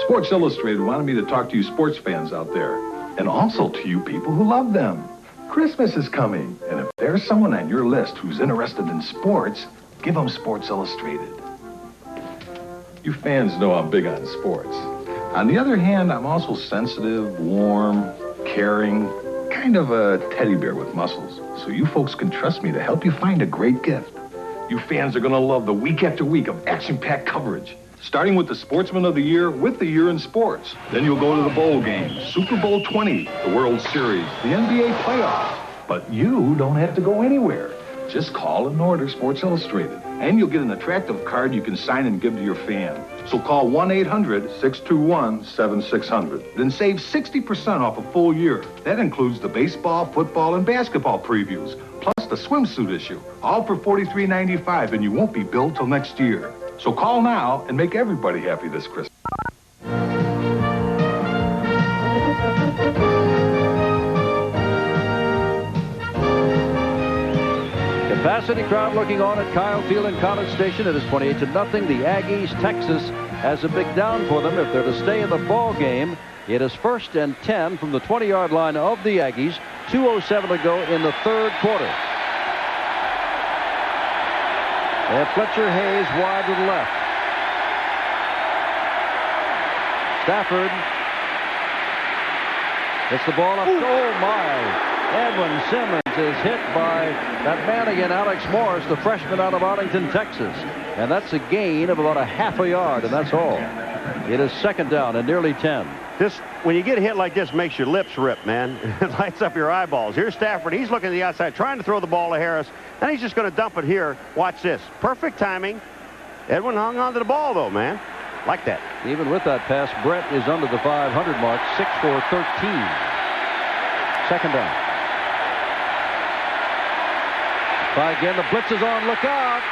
Sports Illustrated wanted me to talk to you sports fans out there, and also to you people who love them. Christmas is coming, and if there's someone on your list who's interested in sports, give them Sports Illustrated. You fans know I'm big on sports. On the other hand, I'm also sensitive, warm, caring, kind of a teddy bear with muscles. So you folks can trust me to help you find a great gift. You fans are going to love the week after week of action-packed coverage. Starting with the Sportsman of the Year with the Year in Sports. Then you'll go to the bowl games, Super Bowl 20, the World Series, the NBA playoffs. But you don't have to go anywhere. Just call and order Sports Illustrated. And you'll get an attractive card you can sign and give to your fan. So call 1-800-621-7600. Then save 60% off a full year. That includes the baseball, football, and basketball previews, plus the swimsuit issue. All for $43.95, and you won't be billed till next year. So call now and make everybody happy this Christmas. Capacity crowd looking on at Kyle Field and College Station. It is 28-0. The Aggies, Texas has a big down for them if they're to stay in the ball game. It is 1st and 10 from the 20-yard line of the Aggies. 2:07 to go in the 3rd quarter. And Fletcher Hayes wide to the left. Stafford gets the ball up. Oh my! Edwin Simmons is hit by that man again, Alex Morris, the freshman out of Arlington, Texas. And that's a gain of about a half a yard, and that's all. It is 2nd down and nearly 10. This, when you get a hit like this, makes your lips rip, man. It lights up your eyeballs. Here's Stafford. He's looking to the outside, trying to throw the ball to Harris. And he's just going to dump it here. Watch this. Perfect timing. Edwin hung on to the ball, though, man. Like that. Even with that pass, Brett is under the 500 mark. 6 for 13. 2nd down. Try again. The blitz is on. Look out.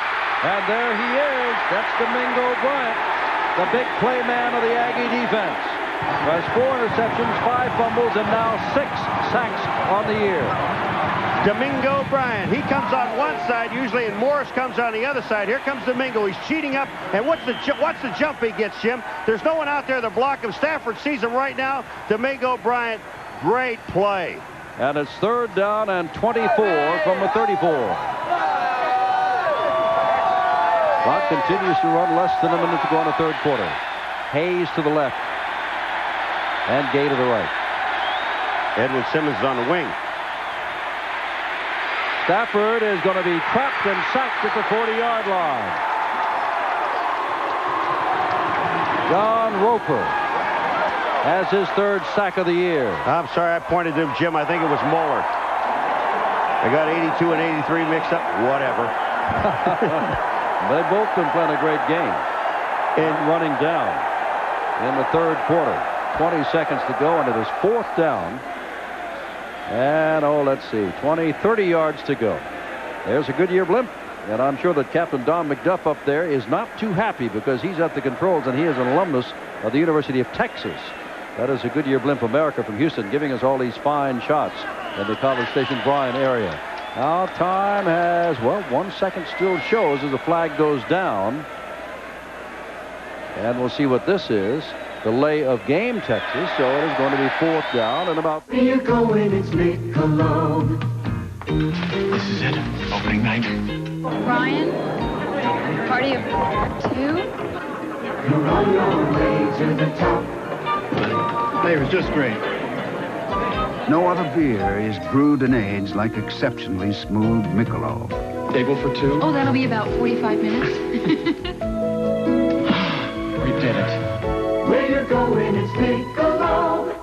And there he is. That's Domingo Bryant, the big play man of the Aggie defense. Has 4 interceptions, 5 fumbles, and now 6 sacks on the year. Domingo Bryant. He comes on one side usually, and Morris comes on the other side. Here comes Domingo. He's cheating up. And what's the jump he gets, Jim? There's no one out there to block him. Stafford sees him right now. Domingo Bryant, great play. And it's 3rd down and 24 from the 34. Clock continues to run, less than a minute to go in the 3rd quarter. Hayes to the left. And Gay to the right. Edwin Simmons is on the wing. Stafford is going to be trapped and sacked at the 40-yard line. John Roper has his 3rd sack of the year. I'm sorry I pointed to him, Jim. I think it was Moeller. I got 82 and 83 mixed up. Whatever. They both been playing a great game. And running down in the 3rd quarter. 20 seconds to go, and it is 4th down. And, let's see, 30 yards to go. There's a Goodyear blimp. And I'm sure that Captain Don McDuff up there is not too happy because he's at the controls, and he is an alumnus of the University of Texas. That is a Goodyear blimp America from Houston, giving us all these fine shots in the College Station Bryan area. Now time has, 1 second still shows as the flag goes down. And we'll see what this is. Delay of game, Texas, so it is going to be 4th down and about... We're going, it's Michelob. This is it, opening night. Ryan, party of 2? You're on your way to the top. The flavor's just great. No other beer is brewed and aged like exceptionally smooth Michelob. Table for 2? Oh, that'll be about 45 minutes. We did it. Where you're going, it's Michelob.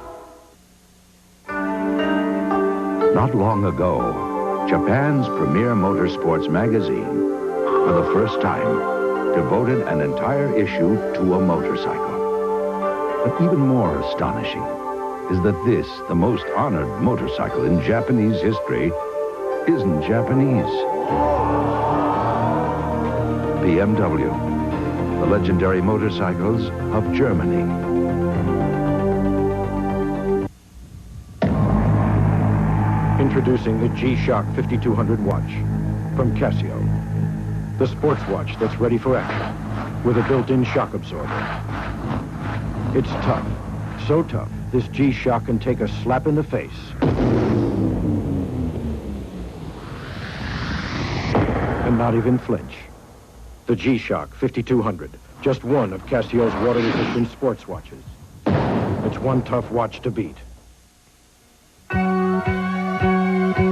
Not long ago, Japan's premier motorsports magazine, for the first time, devoted an entire issue to a motorcycle. But even more astonishing is that this, the most honored motorcycle in Japanese history, isn't Japanese. BMW, the legendary motorcycles of Germany. Introducing the G-Shock 5200 watch from Casio. The sports watch that's ready for action with a built-in shock absorber. It's tough, so tough, this G-Shock can take a slap in the face. And not even flinch. The G-Shock 5200, just one of Casio's water-resistant sports watches. It's one tough watch to beat.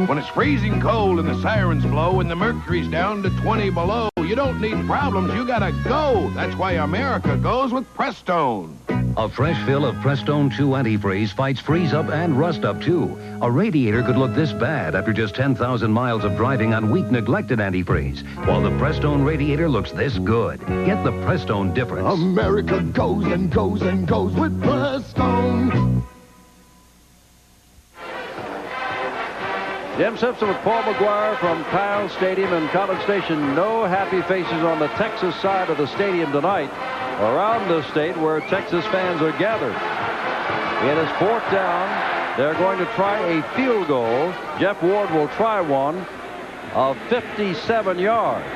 When it's freezing cold and the sirens blow and the mercury's down to 20 below, you don't need problems, you gotta go. That's why America goes with Prestone. A fresh fill of Prestone 2 antifreeze fights freeze up and rust up, too. A radiator could look this bad after just 10,000 miles of driving on weak, neglected antifreeze, while the Prestone radiator looks this good. Get the Prestone difference. America goes and goes and goes with Prestone. Jim Simpson with Paul McGuire from Kyle Stadium and College Station. No happy faces on the Texas side of the stadium tonight. Around the state where Texas fans are gathered. It is 4th down. They're going to try a field goal. Jeff Ward will try one of 57 yards.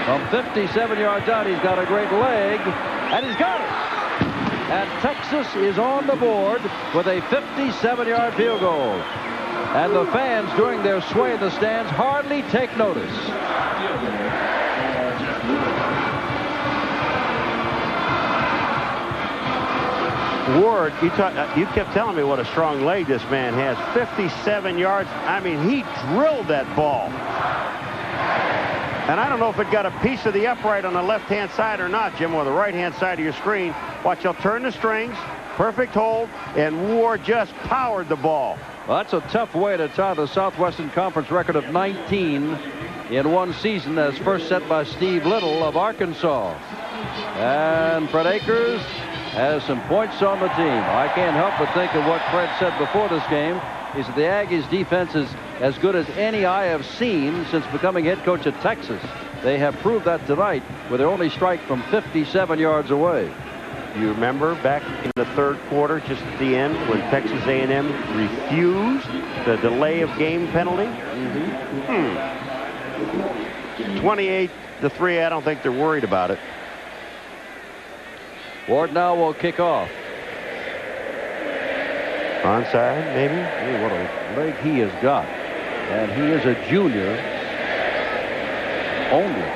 From 57 yards out, he's got a great leg, and he's got it. And Texas is on the board with a 57-yard field goal. And the fans, during their sway in the stands, hardly take notice. Ward, you kept telling me what a strong leg this man has. 57 yards. I mean, he drilled that ball. And I don't know if it got a piece of the upright on the left-hand side or not, Jim, or the right-hand side of your screen. Watch, he'll turn the strings, perfect hold, and Ward just powered the ball. Well, that's a tough way to tie the Southwestern Conference record of 19 in one season, as first set by Steve Little of Arkansas. And Fred Akers has some points on the team. I can't help but think of what Fred said before this game. He said the Aggies' defense is as good as any I have seen since becoming head coach at Texas. They have proved that tonight with their only strike from 57 yards away. You remember back in the 3rd quarter, just at the end, when Texas A&M refused the delay of game penalty? 28-3, I don't think they're worried about it. Ward now will kick off. Onside, maybe? Hey, what a leg he has got. And he is a junior only.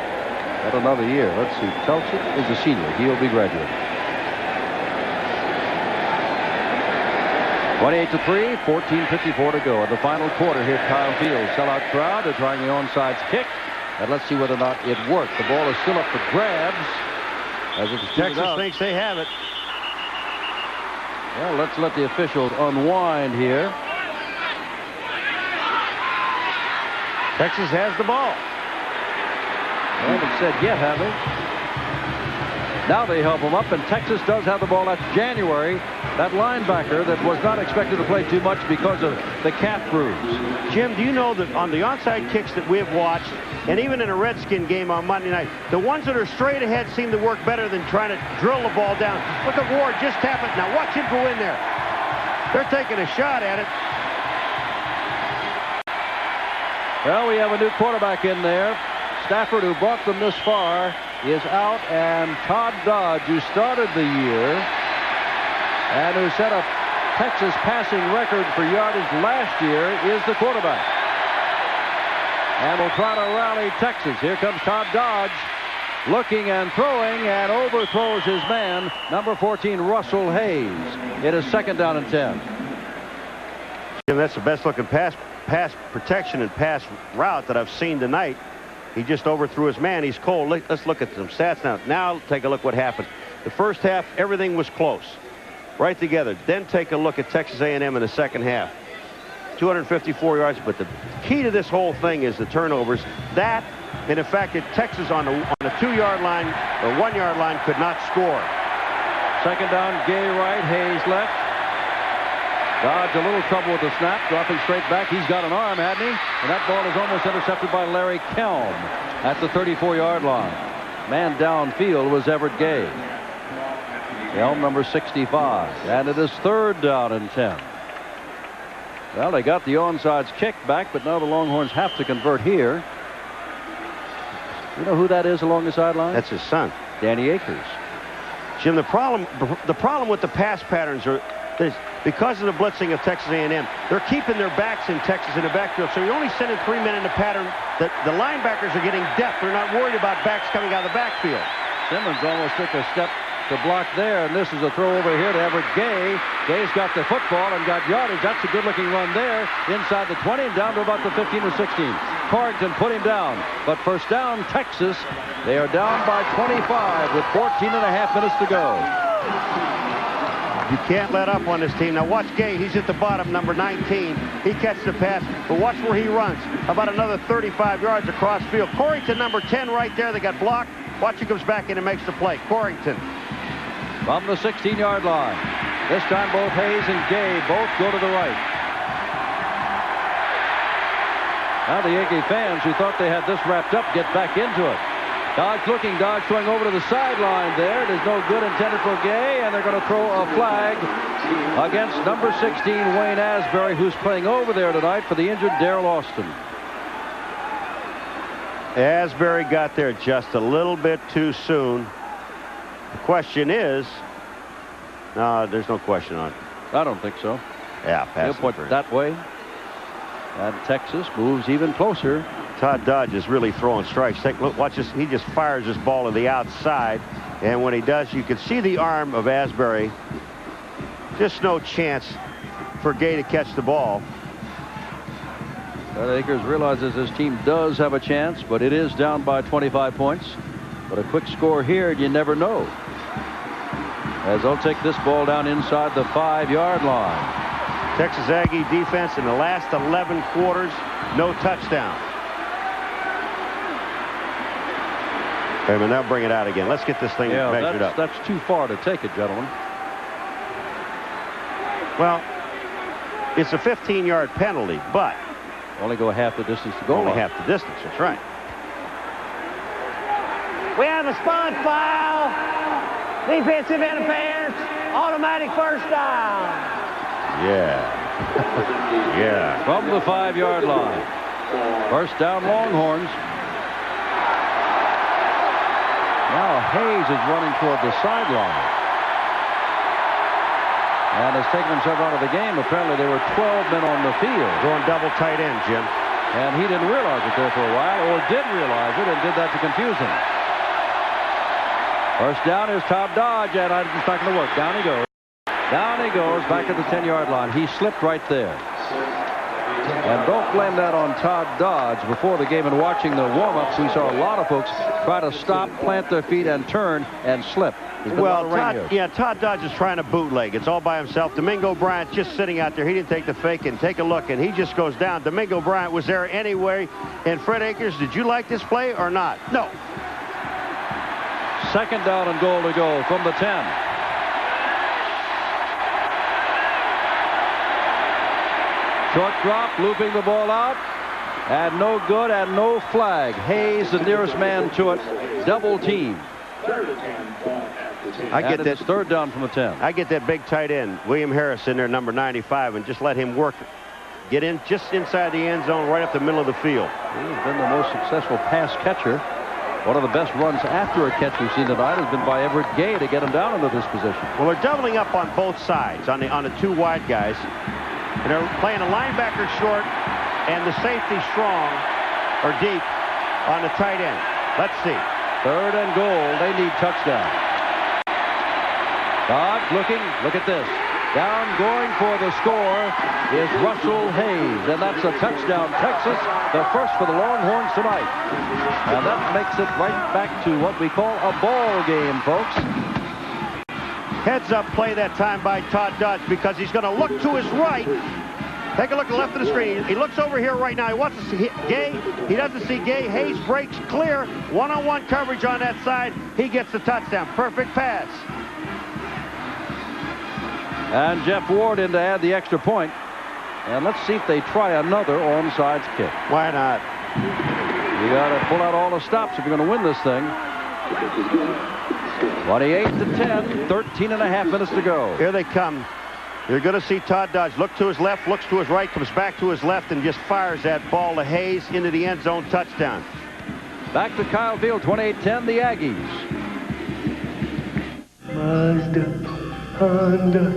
Got another year. Let's see. Telchik is a senior. He'll be graduating. 28-3, 14:54 to go in the final quarter here at Kyle Field. Sellout crowd. They're trying the onside kick. And let's see whether or not it worked. The ball is still up for grabs. As it's Texas thinks they have it. Well, let's let the officials unwind here. Texas has the ball. They haven't said yet, have they? Now they help him up, and Texas does have the ball. That's January, that linebacker that was not expected to play too much because of the calf bruise. Jim, do you know that on the onside kicks that we've watched, and even in a Redskin game on Monday night, the ones that are straight ahead seem to work better than trying to drill the ball down. Look at Ward, just tap it. Now watch him go in there. They're taking a shot at it. Well, we have a new quarterback in there. Stafford, who brought them this far, is out, and Todd Dodge, who started the year and who set a Texas passing record for yardage last year, is the quarterback. And will try to rally Texas. Here comes Todd Dodge, looking and throwing, and overthrows his man, number 14, Russell Hayes. It is 2nd down and 10. Jim, that's the best looking pass protection and pass route that I've seen tonight. He just overthrew his man. He's cold. Let's look at some stats now. Now take a look what happened. The first half, everything was close. right together. Then take a look at Texas A&M in the second half. 254 yards, but the key to this whole thing is the turnovers. That, and in fact, that Texas on the 2-yard line or 1-yard line could not score. Second down, Gay right, Hayes left. Dodge a little trouble with the snap, dropping straight back. He's got an arm, hadn't he? And that ball is almost intercepted by Larry Kelm at the 34-yard line. Man downfield was Everett Gay. Kelm, number 65. And it is third down and 10. Well, they got the onside kick back, but now the Longhorns have to convert here. You know who that is along the sideline? That's his son, Danny Akers. Jim, the problem with the pass patterns are this: because of the blitzing of Texas A&M, they're keeping their backs in Texas in the backfield. So you're only sending 3 men in the pattern. The linebackers are getting depth. They're not worried about backs coming out of the backfield. Simmons almost took a step to block there, and this is a throw over here to Everett Gay. Gay's got the football and got yardage. That's a good-looking run there, inside the 20 and down to about the 15 or 16. Corrington put him down, but first down, Texas. They are down by 25 with 14 and a half minutes to go. You can't let up on this team. Now watch Gay. He's at the bottom, number 19. He catches the pass, but watch where he runs. About another 35 yards across field. Corrington, number 10, right there. They got blocked. Watch, he comes back in and makes the play. Corrington. From the 16-yard line. This time both Hayes and Gay both go to the right. Now the Yankee fans who thought they had this wrapped up get back into it. Dodge looking, Dodge throwing over to the sideline there. It is no good intended for Gay, and they're going to throw a flag against number 16, Wayne Asbury, who's playing over there tonight for the injured Darrell Austin. Asbury got there just a little bit too soon. The question is, no, there's no question on it. I don't think so. Yeah, pass. He'll point that way. And Texas moves even closer. Todd Dodge is really throwing strikes. Take a look, watch this. He just fires this ball to the outside. And when he does, you can see the arm of Asbury. Just no chance for Gay to catch the ball. Akers realizes his team does have a chance, but it is down by 25 points. But a quick score here, you never know. As they'll take this ball down inside the 5-yard line. Texas Aggie defense in the last 11 quarters, no touchdown. Wait a minute, now bring it out again. Let's get this thing measured up. That's too far to take it, gentlemen. Well, it's a 15-yard penalty, but only go half the distance to go. Only half the distance, that's right. We have a spot foul. Defensive interference. Automatic first down. Yeah. Yeah. From the 5-yard line. First down, Longhorns. Now Hayes is running toward the sideline. And has taken himself out of the game. Apparently there were 12 men on the field. Going double tight end, Jim. And he didn't realize it there for a while, or did realize it and did that to confuse him. First down is Todd Dodge, and it's not going to work. Down he goes. Down he goes, back at the 10-yard line. He slipped right there. And don't blame that on Todd Dodge. Before the game and watching the warm-ups, we saw a lot of folks try to stop, plant their feet, and turn and slip. Well, Todd Dodge is trying to bootleg. It's all by himself. Domingo Bryant just sitting out there. He didn't take the fake, and take a look, and he just goes down. Domingo Bryant was there anyway. And Fred Akers, did you like this play or not? No. Second down and goal to go from the 10. Short drop, looping the ball out, and no good, and no flag. Hayes, the nearest man to it, double team. I get that third down from the 10. I get that big tight end, William Harris, in there, number 95, and just let him work. Get in just inside the end zone, right up the middle of the field. He's been the most successful pass catcher. One of the best runs after a catch we've seen tonight has been by Everett Gay to get him down into this position. Well, they're doubling up on both sides, on the two wide guys. And they're playing a linebacker short and the safety strong or deep on the tight end. Let's see. Third and goal. They need touchdown. Dodge looking. Look at this. Down going for the score is Russell Hayes. And that's a touchdown, Texas. The first for the Longhorns tonight. And that makes it right back to what we call a ball game, folks. Heads-up play that time by Todd Dodge because he's going to look to his right. Take a look at the left of the screen. He looks over here right now. He wants to see Gay. He doesn't see Gay. Hayes breaks clear. One-on-one coverage on that side. He gets the touchdown. Perfect pass. And Jeff Ward in to add the extra point. And let's see if they try another onside kick. Why not? You got to pull out all the stops if you're going to win this thing. 28-10, 13 and a half minutes to go. Here they come. You're going to see Todd Dodge look to his left, looks to his right, comes back to his left, and just fires that ball to Hayes into the end zone. Touchdown. Back to Kyle Field, 28-10, the Aggies. Mazda, Honda,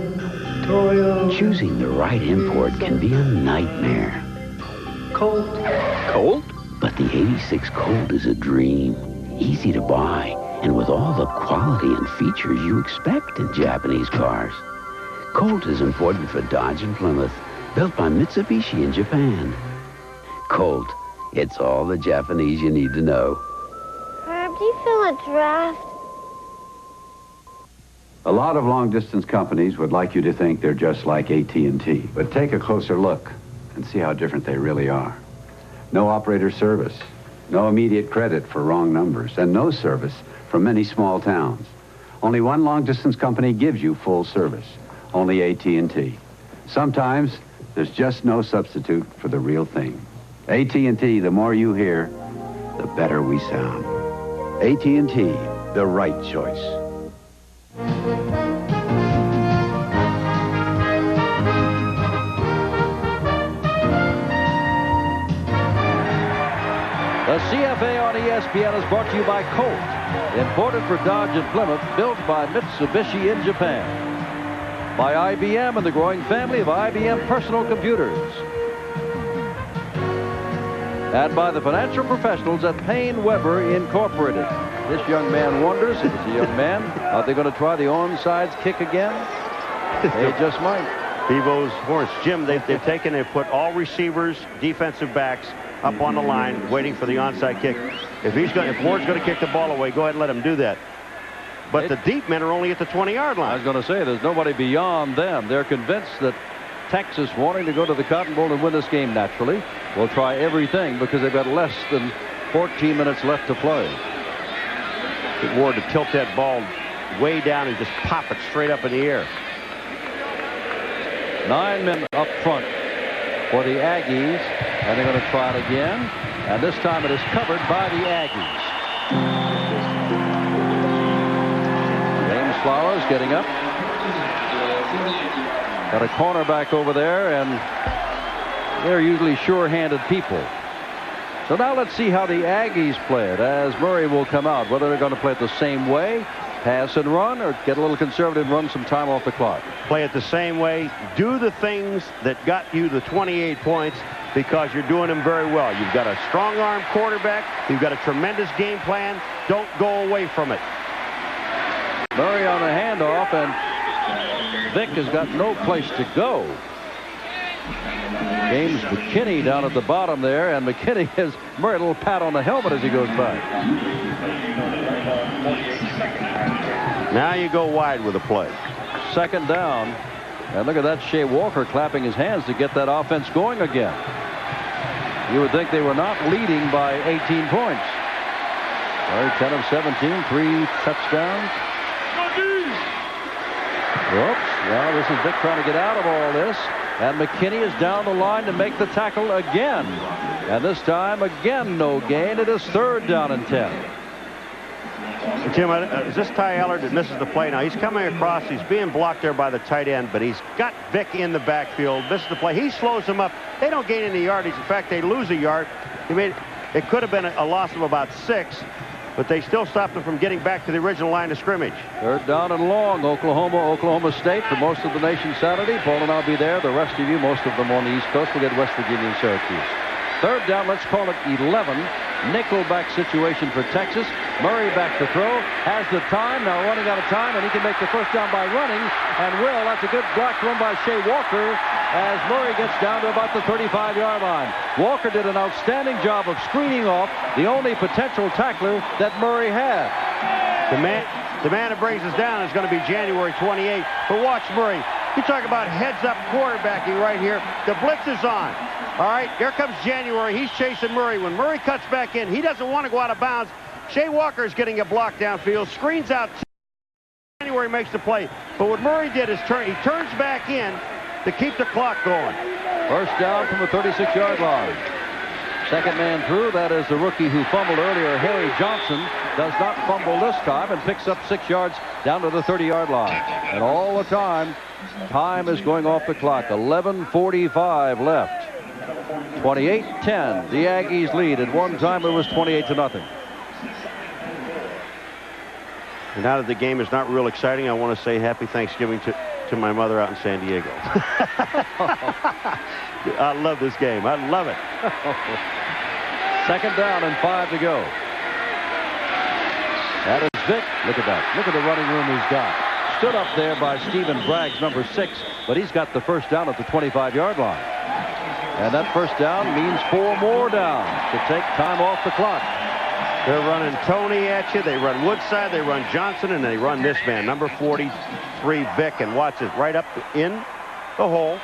Toyota. Choosing the right import can be a nightmare. Colt. Colt? But the 86 Colt is a dream. Easy to buy, and with all the quality and features you expect in Japanese cars. Colt is imported for Dodge and Plymouth, built by Mitsubishi in Japan. Colt, it's all the Japanese you need to know. Herb, do you feel a draft? A lot of long-distance companies would like you to think they're just like AT&T, but take a closer look and see how different they really are. No operator service, no immediate credit for wrong numbers, and no service from many small towns. Only one long-distance company gives you full service, only AT&T. Sometimes there's just no substitute for the real thing. AT&T, the more you hear, the better we sound. AT&T, the right choice. The CFA on ESPN is brought to you by Colt, imported for Dodge and Plymouth, built by Mitsubishi in Japan. By IBM and the growing family of IBM personal computers. And by the financial professionals at Payne Weber Incorporated. This young man wonders, if it's a young man, are they going to try the onside kick again? They just might. Bevo's horse. Jim, they've put all receivers, defensive backs up on the line, waiting for the onside kick. If Ward's going to kick the ball away, go ahead and let him do that. But the deep men are only at the 20-yard line. I was going to say, there's nobody beyond them. They're convinced that Texas, wanting to go to the Cotton Bowl and win this game naturally, will try everything because they've got less than 14 minutes left to play. Get Ward to tilt that ball way down and just pop it straight up in the air. 9 men up front for the Aggies, and they're going to try it again. And this time it is covered by the Aggies. James Flowers getting up. Got a cornerback over there, and they're usually sure-handed people. So now let's see how the Aggies play it as Murray will come out. Whether they're going to play it the same way, pass and run, or get a little conservative and run some time off the clock. Play it the same way. Do the things that got you the 28 points because you're doing them very well. You've got a strong-arm quarterback. You've got a tremendous game plan. Don't go away from it. Murray on the handoff, and Vick has got no place to go. James McKinney down at the bottom there, and McKinney has Murray a little pat on the helmet as he goes by. Now you go wide with a play. Second down. And look at that, Shea Walker clapping his hands to get that offense going again. You would think they were not leading by 18 points. Well, 10 of 17, 3 touchdowns. Whoops. Well, this is Vick trying to get out of all this. And McKinney is down the line to make the tackle again. And this time, again, no gain. It is third down and 10. Tim, is this Ty Allard that misses the play? Now, he's coming across. He's being blocked there by the tight end, but he's got Vick in the backfield. Misses the play. He slows them up. They don't gain any yardage. In fact, they lose a yard. It could have been a loss of about 6, but they still stopped them from getting back to the original line of scrimmage. Third down and long. Oklahoma State for most of the nation Saturday. Paul and I'll be there. The rest of you, most of them on the East Coast, will get West Virginia and Syracuse. Third down, let's call it 11. Nickelback situation for Texas. Murray back to throw. Has the time. Now running out of time, and he can make the first down by running. And will. That's a good block run by Shea Walker as Murray gets down to about the 35-yard line. Walker did an outstanding job of screening off the only potential tackler that Murray had. The man that brings us down is going to be January 28th. But watch Murray. You talk about heads-up quarterbacking right here. The blitz is on. All right, here comes January. He's chasing Murray. When Murray cuts back in, he doesn't want to go out of bounds. Shea Walker is getting a block downfield. Screens out. January makes the play. But what Murray did is he turns back in to keep the clock going. First down from the 36-yard line. Second man through, that is the rookie who fumbled earlier, Harry Johnson, does not fumble this time and picks up 6 yards down to the 30-yard line. And all the time is going off the clock. 11:45 left. 28-10. The Aggies lead. At one time it was 28-0. And now that the game is not real exciting, I want to say happy Thanksgiving to my mother out in San Diego. I love this game. I love it. Second down and 5 to go. That is Vick. Look at that. Look at the running room he's got. Stood up there by Stephen Bragg's number 6, but he's got the first down at the 25-yard line. And that first down means 4 more downs to take time off the clock. They're running Toney at you. They run Woodside. They run Johnson. And they run this man, number 43, Vick. And watch it right up in the hole.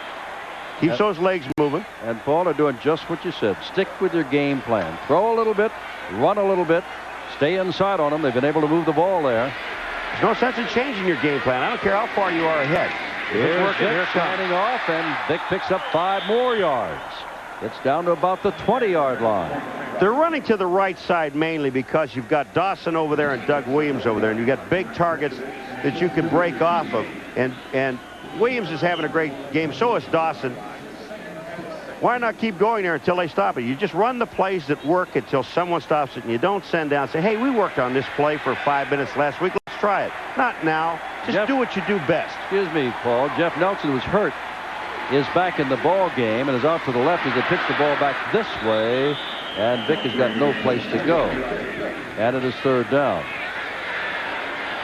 Keeps those legs moving. And Paul are doing just what you said. Stick with your game plan. Throw a little bit, run a little bit, stay inside on them. They've been able to move the ball there. There's no sense in changing your game plan. I don't care how far you are ahead. Here's Vick signing off, and Vick picks up 5 more yards. It's down to about the 20-yard line. They're running to the right side mainly because you've got Dawson over there and Doug Williams over there, and you've got big targets that you can break off of. And Williams is having a great game. So is Dawson. Why not keep going there until they stop it? You just run the plays that work until someone stops it, and you don't send down and say, hey, we worked on this play for 5 minutes last week. Let's try it. Not now. Just do what you do best. Excuse me, Paul. Jeff Nelson was hurt. Is back in the ball game and is out to the left as they pitch the ball back this way, and Vick has got no place to go. And it is third down.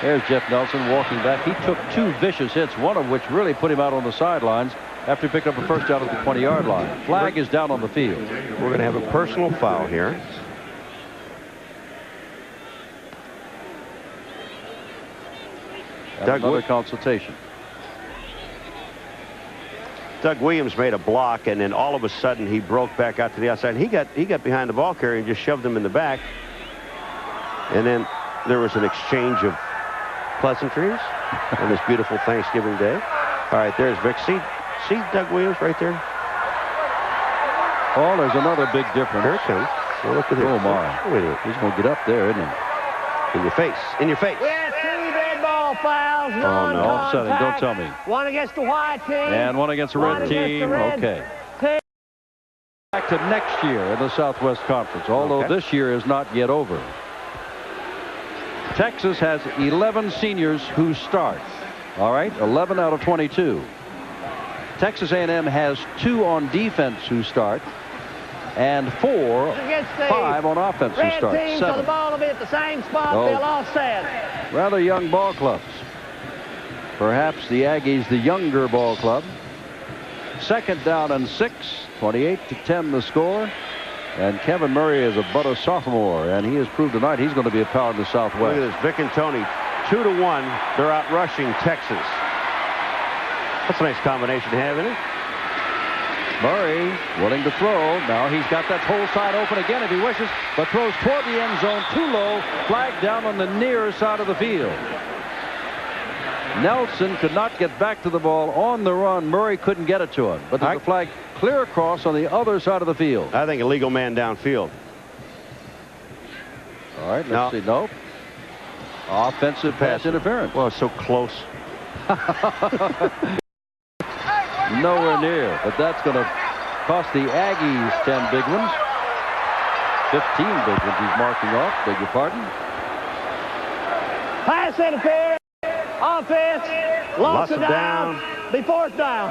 There's Jeff Nelson walking back. He took 2 vicious hits, one of which really put him out on the sidelines after he picked up a first down at the 20-yard line. Flag is down on the field. We're going to have a personal foul here. Doug, another consultation. Doug Williams made a block, and then all of a sudden he broke back out to the outside. He got behind the ball carrier and just shoved him in the back. And then there was an exchange of pleasantries on this beautiful Thanksgiving day. All right, there's Vick. See Doug Williams right there? Oh, there's another big difference. Here it comes. Well, look at him. Oh, my. He's going to get up there, isn't he? In your face. In your face. We had 3 red ball fouls. Oh, no. Offsetting. Don't tell me. 1 against the white team. And 1 against the red team. Okay. Back to next year in the Southwest Conference, although this year is not yet over. Texas has 11 seniors who start. All right, 11 out of 22. Texas A&M has 2 on defense who start, and 5 on offense who start. Team, 7. So the ball will be at the same spot. They'll offset. Rather young ball clubs. Perhaps the Aggies, the younger ball club. Second down and 6. 28-10 the score. And Kevin Murray is but a sophomore, and he has proved tonight he's going to be a power in the Southwest. Look at this, Vick and Toney, 2-1. They're out rushing Texas. That's a nice combination to have, isn't it? Murray willing to throw. Now he's got that whole side open again if he wishes, but throws toward the end zone too low. Flag down on the near side of the field. Nelson could not get back to the ball on the run. Murray couldn't get it to him, but there's a flag clear across on the other side of the field. I think a legal man downfield. All right, let's see. Nope. Offensive pass interference. Well, it's so close. Nowhere near, but that's going to cost the Aggies 10 big ones. 15 big ones he's marking off. Beg your pardon. Pass interference. Offense. Lost it down. Be fourth down.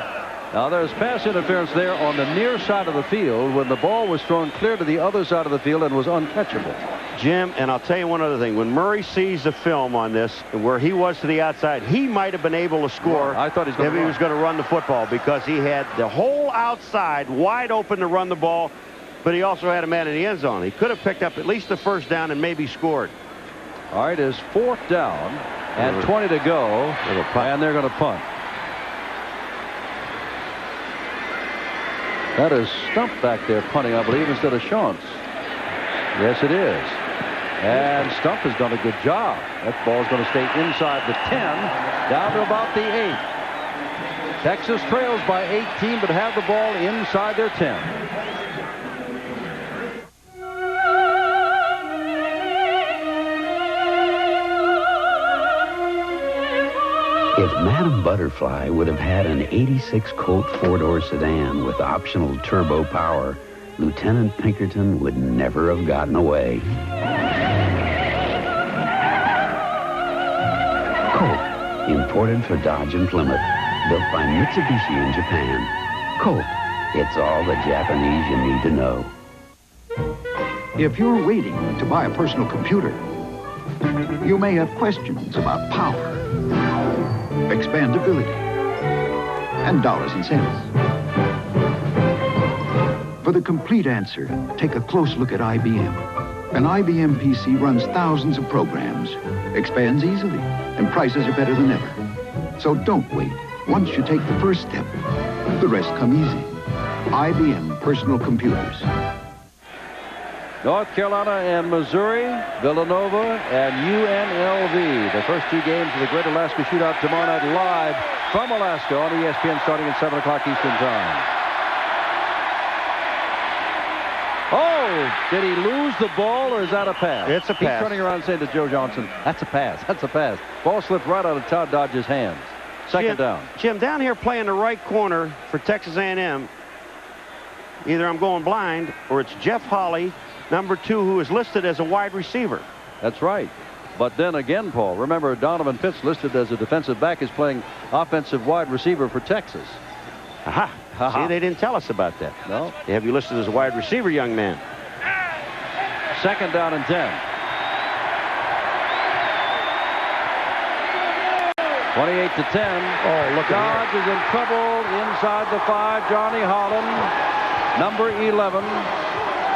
Now there's pass interference there on the near side of the field when the ball was thrown clear to the other side of the field and was uncatchable. Jim, and I'll tell you one other thing. When Murray sees the film on this, where he was to the outside, he might have been able to score. I thought he was going to run the football because he had the whole outside wide open to run the ball, but he also had a man in the end zone. He could have picked up at least the first down and maybe scored. All right, his fourth down. And 20 to go. And they're going to punt. That is Stump back there punting, I believe, instead of Shantz. Yes, it is. And Stump has done a good job. That ball is going to stay inside the 10, down to about the 8. Texas trails by 18, but have the ball inside their 10. If Madam Butterfly would have had an 86 Colt four-door sedan with optional turbo power, Lieutenant Pinkerton would never have gotten away. Colt, imported for Dodge and Plymouth, built by Mitsubishi in Japan. Colt, it's all the Japanese you need to know. If you're waiting to buy a personal computer, you may have questions about power, expandability, and dollars and cents. For the complete answer, take a close look at IBM. An IBM PC runs thousands of programs, expands easily, and prices are better than ever. So don't wait. Once you take the first step, the rest come easy. IBM Personal Computers. North Carolina and Missouri, Villanova and UNLV. The first two games of the Great Alaska Shootout tomorrow night live from Alaska on ESPN starting at 7 o'clock Eastern Time. Oh, did he lose the ball or is that a pass? It's a pass. He's turning around saying to Joe Johnson, that's a pass, that's a pass. Ball slipped right out of Todd Dodge's hands. Second down. Jim, down here playing the right corner for Texas A&M, either I'm going blind or it's Jeff Hawley, number 2, who is listed as a wide receiver. That's right. But then again, Paul, remember Donovan Pitts, listed as a defensive back, is playing offensive wide receiver for Texas. Aha. See, they didn't tell us about that. No. They have you listed as a wide receiver, young man. Second down and 10. 28 to 10. Oh, look Dodge is in trouble inside the 5. Johnny Holland, number 11.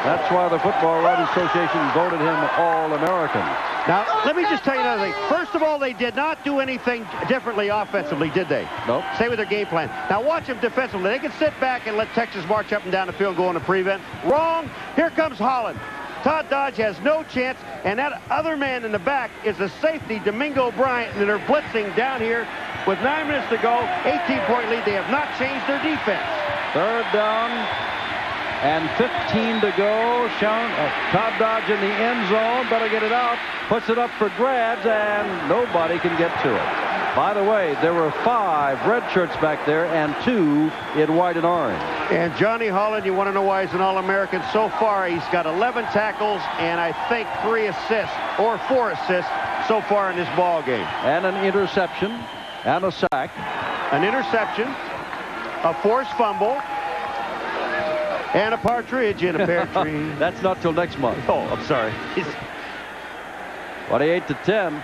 That's why the Football Writers Association voted him All-American. Now, let me just tell you another thing. First of all, they did not do anything differently offensively, did they? Nope. Stay with their game plan. Now, watch them defensively. They can sit back and let Texas march up and down the field and go on a prevent. Wrong. Here comes Holland. Todd Dodge has no chance, and that other man in the back is the safety, Domingo Bryant, and they're blitzing down here with 9 minutes to go, 18-point lead. They have not changed their defense. Third down and 15 to go. Todd Dodge in the end zone. Better get it out. Puts it up for grabs, and nobody can get to it. By the way, there were 5 red shirts back there and 2 in white and orange. And Johnny Holland, you want to know why he's an All-American? So far, he's got 11 tackles and I think 3 assists or 4 assists so far in this ball game. And an interception and a sack. An interception, a forced fumble, and a partridge in a pear tree. That's not till next month. Oh, I'm sorry. 28 to 10.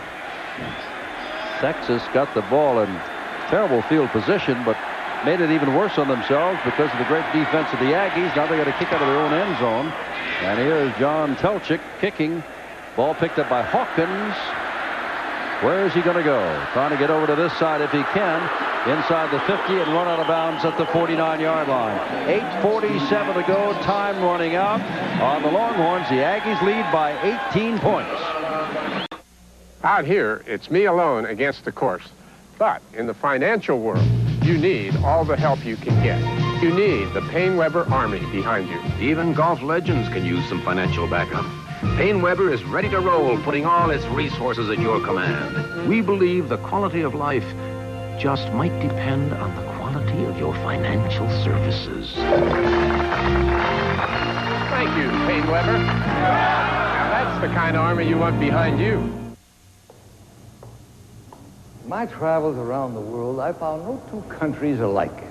Texas got the ball in terrible field position, but made it even worse on themselves because of the great defense of the Aggies. Now they got a kick out of their own end zone. And here's John Telchik kicking. Ball picked up by Hawkins. Where is he going to go? Trying to get over to this side if he can. Inside the 50 and run out of bounds at the 49-yard line. 8:47 to go. Time running out on the Longhorns. The Aggies lead by 18 points. Out here, it's me alone against the course. But in the financial world, you need all the help you can get. You need the Payne-Weber Army behind you. Even golf legends can use some financial backup. Payne-Weber is ready to roll, putting all its resources at your command. We believe the quality of life just might depend on the quality of your financial services. Thank you, Payne-Weber. Now that's the kind of army you want behind you. In my travels around the world, I found no two countries alike,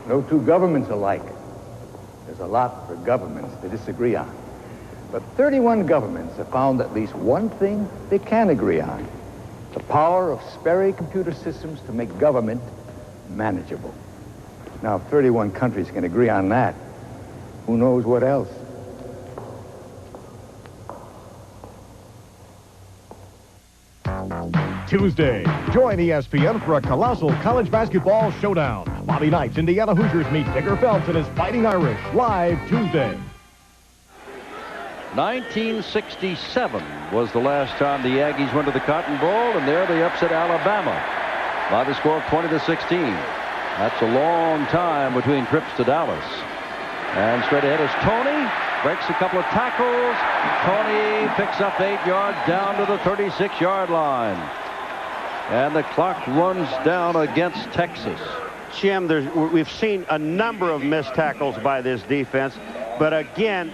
no two governments alike. There's a lot for governments to disagree on. But 31 governments have found at least one thing they can agree on: the power of Sperry computer systems to make government manageable. Now, if 31 countries can agree on that, who knows what else? Tuesday. Join ESPN for a colossal college basketball showdown. Bobby Knight's Indiana Hoosiers meet Digger Phelps and his Fighting Irish, live Tuesday. 1967 was the last time the Aggies went to the Cotton Bowl, and there they upset Alabama by the score of 20-16. That's a long time between trips to Dallas. And straight ahead is Toney. Breaks a couple of tackles. Toney picks up 8 yards down to the 36-yard line. And the clock runs down against Texas. Jim, we've seen a number of missed tackles by this defense. But again,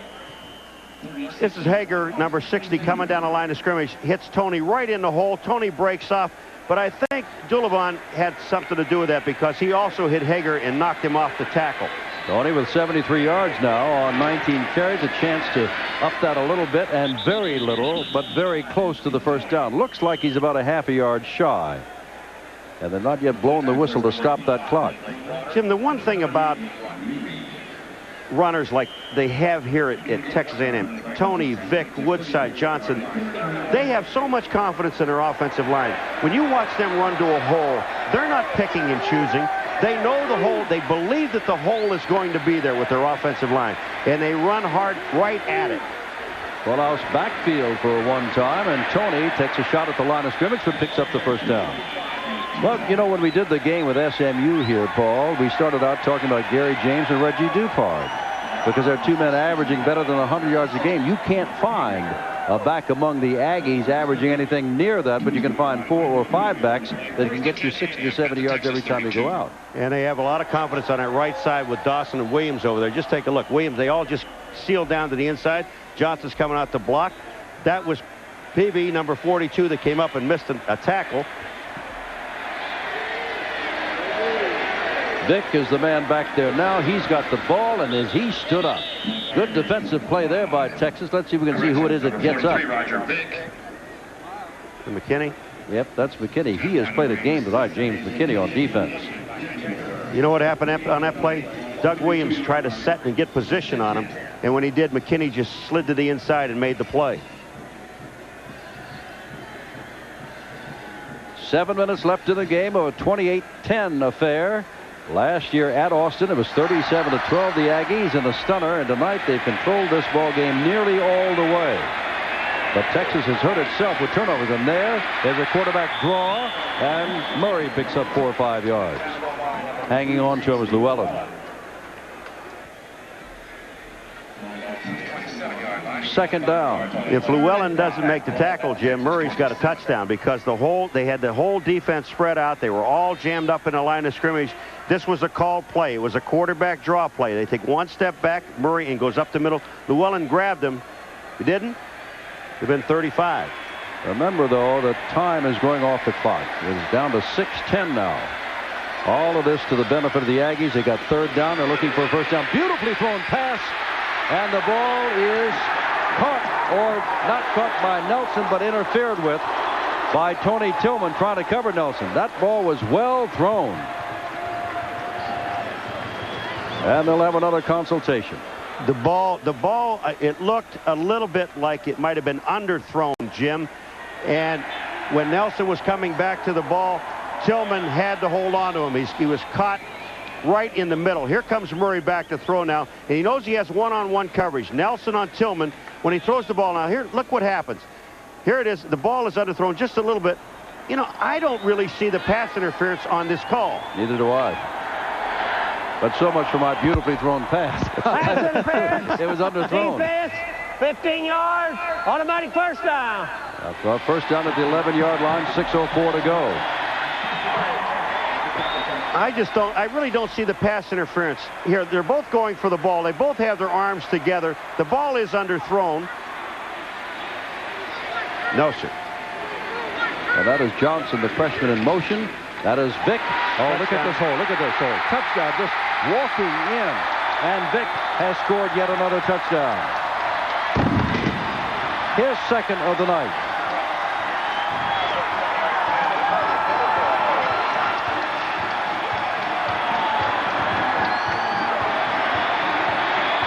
this is Hager, number 60, coming down the line of scrimmage. Hits Toney right in the hole. Toney breaks off. But I think Dulevon had something to do with that because he also hit Hager and knocked him off the tackle. Toney with 73 yards now on 19 carries. A chance to up that a little bit, and very little, but very close to the first down. Looks like he's about a half a yard shy. And they're not yet blowing the whistle to stop that clock. Jim, the one thing about runners like they have here at Texas A&M, Toney, Vick, Woodside, Johnson, they have so much confidence in their offensive line. When you watch them run to a hole, they're not picking and choosing. They know the hole. They believe that the hole is going to be there with their offensive line, and they run hard right at it. Full house backfield for one time, and Toney takes a shot at the line of scrimmage but picks up the first down. Well, you know, when we did the game with SMU here, Paul, we started out talking about Gary James and Reggie Dupard because they're two men averaging better than 100 yards a game. You can't find a back among the Aggies averaging anything near that, but you can find 4 or 5 backs that can get you 60 to 70 yards every time you go out. And they have a lot of confidence on that right side with Dawson and Williams over there. Just take a look. Williams, they all just sealed down to the inside. Johnson's coming out to block. That was PB, number 42, that came up and missed a tackle. Vick is the man back there now. He's got the ball, and as he stood up. Good defensive play there by Texas. Let's see if we can see who it is that gets up. McKinney? Yep, that's McKinney. He has played a game tonight, James McKinney, on defense. You know what happened on that play? Doug Williams tried to set and get position on him, and when he did, McKinney just slid to the inside and made the play. 7 minutes left in the game of a 28-10 affair. Last year at Austin, it was 37-12, the Aggies in a stunner, and tonight they've controlled this ball game nearly all the way. But Texas has hurt itself with turnovers, and there's a quarterback draw, and Murray picks up 4 or 5 yards. Hanging on to him is Llewellyn. Second down. If Llewellyn doesn't make the tackle, Jim, Murray's got a touchdown because they had the whole defense spread out. They were all jammed up in the line of scrimmage. This was a called play. It was a quarterback draw play. They take one step back, Murray, and goes up the middle. Llewellyn grabbed him. He didn't. It'd been 35. Remember, though, that time is going off the clock. It's down to 6:10 now. All of this to the benefit of the Aggies. They got third down. They're looking for a first down. Beautifully thrown pass. And the ball is caught, or not caught by Nelson, but interfered with by Tony Tillman trying to cover Nelson. That ball was well thrown. And they'll have another consultation. The ball, it looked a little bit like it might have been underthrown, Jim. And when Nelson was coming back to the ball, Tillman had to hold on to him. He was caught right in the middle. Here comes Murray back to throw now, and he knows he has one-on-one coverage. Nelson on Tillman. When he throws the ball now, here, look what happens. Here it is. The ball is underthrown just a little bit. You know, I don't really see the pass interference on this call. Neither do I. But so much for my beautifully thrown pass. Pass interference. It was underthrown. Defense, 15 yards, automatic first down. That's our first down at the 11-yard line, 6:04 to go. I really don't see the pass interference here. They're both going for the ball. They both have their arms together. The ball is underthrown. No, sir. And that is Johnson, the freshman, in motion. That is Vick. Oh, look at this hole. Look at this hole. Touchdown, just walking in. And Vick has scored yet another touchdown. His second of the night.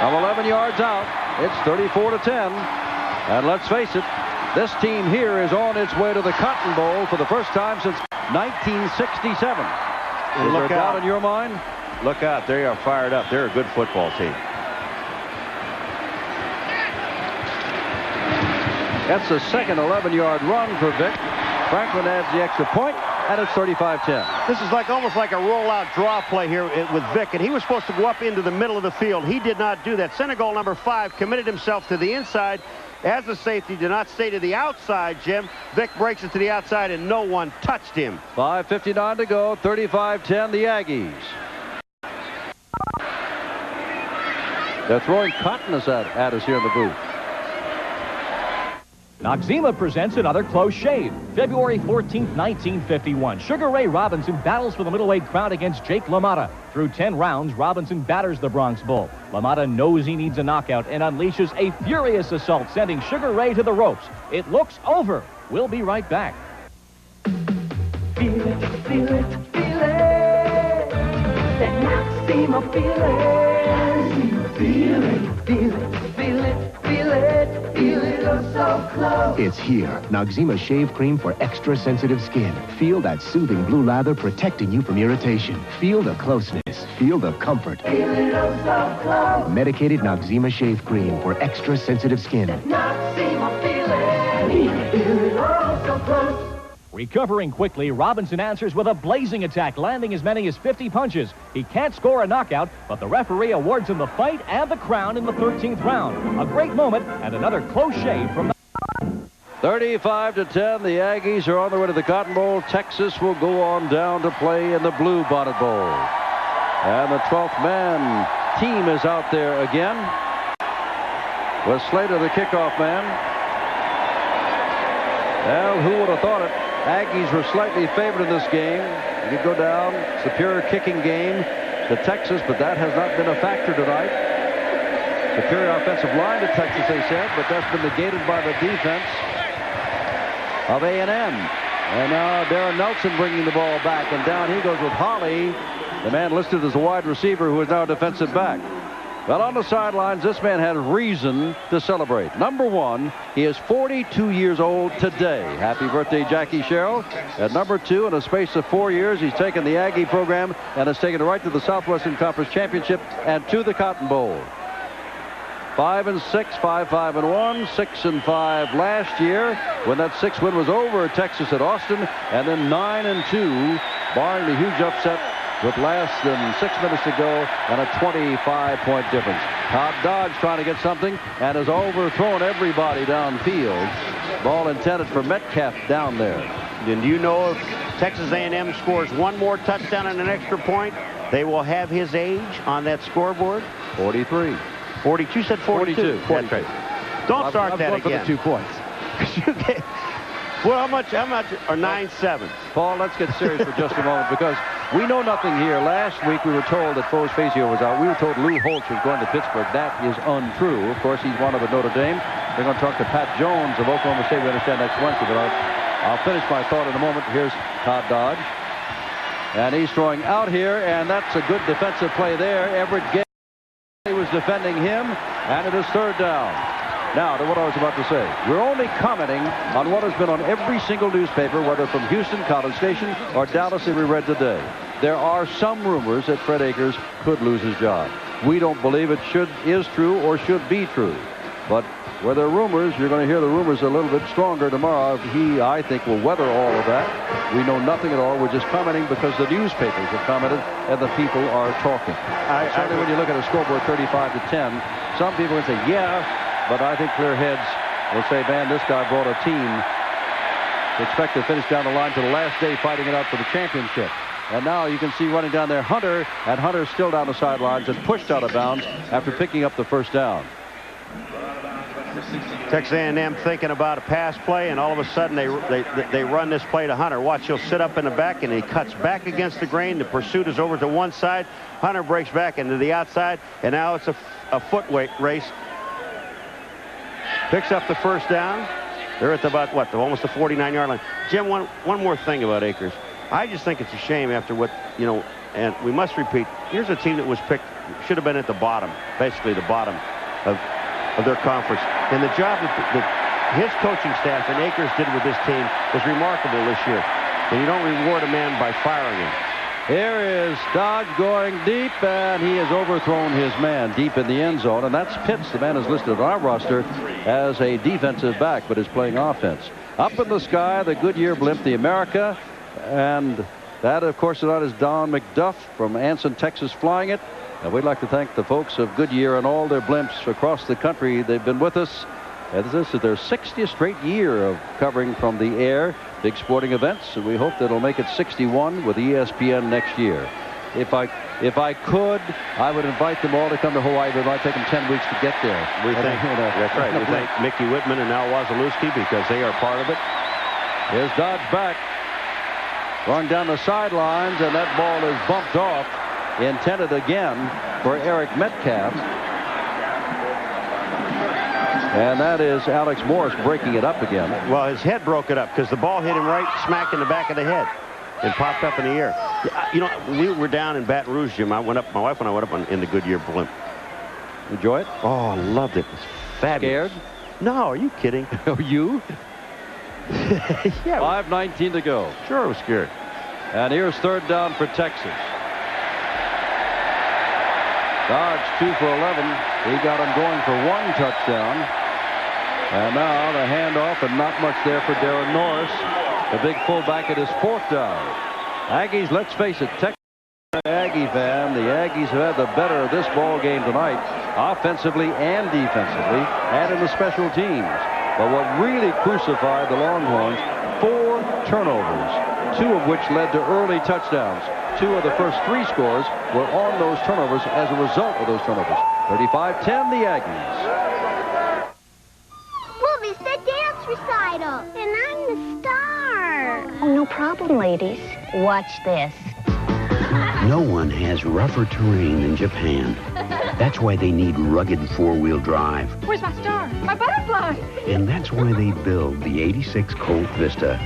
From 11 yards out, it's 34-10. And let's face it, This team here is on its way to the Cotton Bowl for the first time since 1967. Is there a doubt in your mind? Look out. They are fired up. They're a good football team. That's the second 11-yard run for Vick. Franklin adds the extra point, and it's 35-10. This is almost like a rollout draw play here with Vick, and he was supposed to go up into the middle of the field. He did not do that. Center goal number 5 committed himself to the inside. As the safety did not stay to the outside, Jim. Vick breaks it to the outside, and no one touched him. 5:59 to go, 35-10, the Aggies. They're throwing cottoners at us here in the booth. Noxzema presents another close shave. February 14th, 1951. Sugar Ray Robinson battles for the middleweight crown against Jake LaMotta. Through 10 rounds, Robinson batters the Bronx Bull. LaMotta knows he needs a knockout and unleashes a furious assault, sending Sugar Ray to the ropes. It looks over. We'll be right back. Feel it, feel it, feel it. That Noxzema feeling. Feel it, feel it, feel it, feel it. Feel it, oh so close. It's here. Noxzema Shave Cream for extra sensitive skin. Feel that soothing blue lather protecting you from irritation. Feel the closeness. Feel the comfort. Feel it, oh so close. Medicated Noxzema Shave Cream for extra sensitive skin. Noxzema feeling. Feel it, oh so close. Recovering quickly, Robinson answers with a blazing attack, landing as many as 50 punches. He can't score a knockout, but the referee awards him the fight and the crown in the 13th round. A great moment and another close shave from 35-10, the Aggies are on their way to the Cotton Bowl. Texas will go on down to play in the Blue Bonnet Bowl. And the 12th man team is out there again with Slater, the kickoff man. Well, who would have thought it? Aggies were slightly favored in this game. You could go down, superior kicking game to Texas, but that has not been a factor tonight. Superior offensive line to Texas, they said, but that's been negated by the defense of A&M. And now Darren Nelson bringing the ball back, and down he goes with Holly, the man listed as a wide receiver who is now a defensive back. Well, on the sidelines, this man had reason to celebrate. Number one, he is 42 years old today. Happy birthday, Jackie Sherrill. At number 2, in a space of 4 years, he's taken the Aggie program and has taken it right to the Southwestern Conference Championship and to the Cotton Bowl. 5-6, 5-5-1, 6-5 last year when that 6th win was over Texas at Austin, and then 9-2, barring the huge upset with less than 6 minutes to go and a 25-point difference. Todd Dodge trying to get something and has overthrown everybody downfield. Ball intended for Metcalf down there. And do you know if Texas A&M scores one more touchdown and an extra point, they will have his age on that scoreboard? 43. 42, said 42. That's right. Don't start that again. For the 2 points. Well, how much are 9/7? Paul, let's get serious for just a moment because we know nothing here. Last week we were told that Foes Fazio was out. We were told Lou Holtz was going to Pittsburgh. That is untrue. Of course, he's one of at Notre Dame. They're going to talk to Pat Jones of Oklahoma State. We understand next Wednesday, but I'll finish my thought in a moment. Here's Todd Dodge. And he's throwing out here, and that's a good defensive play there. Everett Gay was defending him, and it is 3rd down. Now, to what I was about to say. We're only commenting on what has been on every single newspaper, whether from Houston, College Station, or Dallas that we read today. There are some rumors that Fred Akers could lose his job. We don't believe it is true or should be true. But where there are rumors, you're going to hear the rumors a little bit stronger tomorrow. He, I think, will weather all of that. We know nothing at all. We're just commenting because the newspapers have commented and the people are talking. Certainly when you look at a scoreboard 35-10, some people would say, yeah, but I think clear heads will say, man, this guy brought a team to expect to finish down the line to the last day fighting it out for the championship. And now you can see running down there Hunter, and Hunter's still down the sidelines and pushed out of bounds after picking up the 1st down. Texas A&M thinking about a pass play, and all of a sudden they run this play to Hunter. Watch, he'll sit up in the back, and he cuts back against the grain. The pursuit is over to one side. Hunter breaks back into the outside, and now it's a foot race. Picks up the 1st down. They're at almost the 49-yard line. Jim, one more thing about Akers. I just think it's a shame after what, and we must repeat, here's a team that was picked, should have been at the bottom, basically the bottom of their conference. And the job that his coaching staff and Akers did with this team is remarkable this year. And you don't reward a man by firing him. Here is Dodge going deep, and he has overthrown his man deep in the end zone. And that's Pitts. The man is listed on our roster as a defensive back, but is playing offense. Up in the sky, the Goodyear blimp, the America. And that, of course, tonight is Don McDuff from Anson, Texas, flying it. And we'd like to thank the folks of Goodyear and all their blimps across the country. They've been with us. And this is their 60th straight year of covering from the air big sporting events, and we hope that it'll make it 61 with ESPN next year. If I could, I would invite them all to come to Hawaii, but it might take them 10 weeks to get there. We thank, that's right. We thank Mickey Whitman and Al Wazalewski because they are part of it. Here's Dodge back, going down the sidelines, and that ball is bumped off, intended again for Eric Metcalf. And that is Alex Morris breaking it up again. Well, his head broke it up because the ball hit him right smack in the back of the head and popped up in the air. You know, we were down in Baton Rouge, Jim. My wife and I went up in the Goodyear blimp. Enjoy it? Oh, loved it. It was fabulous. Scared? No, are you kidding? Are you? Yeah. 5:19 to go. Sure, I was scared. And here's third down for Texas. Dodge 2 for 11. He got him going for 1 touchdown. And now the handoff, and not much there for Darren Norris, the big fullback at his 4th down. Aggies, let's face it, Texas Aggie fan, the Aggies have had the better of this ball game tonight, offensively and defensively, and in the special teams. But what really crucified the Longhorns, 4 turnovers, 2 of which led to early touchdowns. 2 of the first 3 scores were on those turnovers as a result of those turnovers. 35-10, the Aggies. It's the dance recital, and I'm the star. Oh, no problem, ladies. Watch this. No one has rougher terrain than Japan. That's why they need rugged 4-wheel drive. Where's my star? My butterfly! And that's why they build the 86 Colt Vista.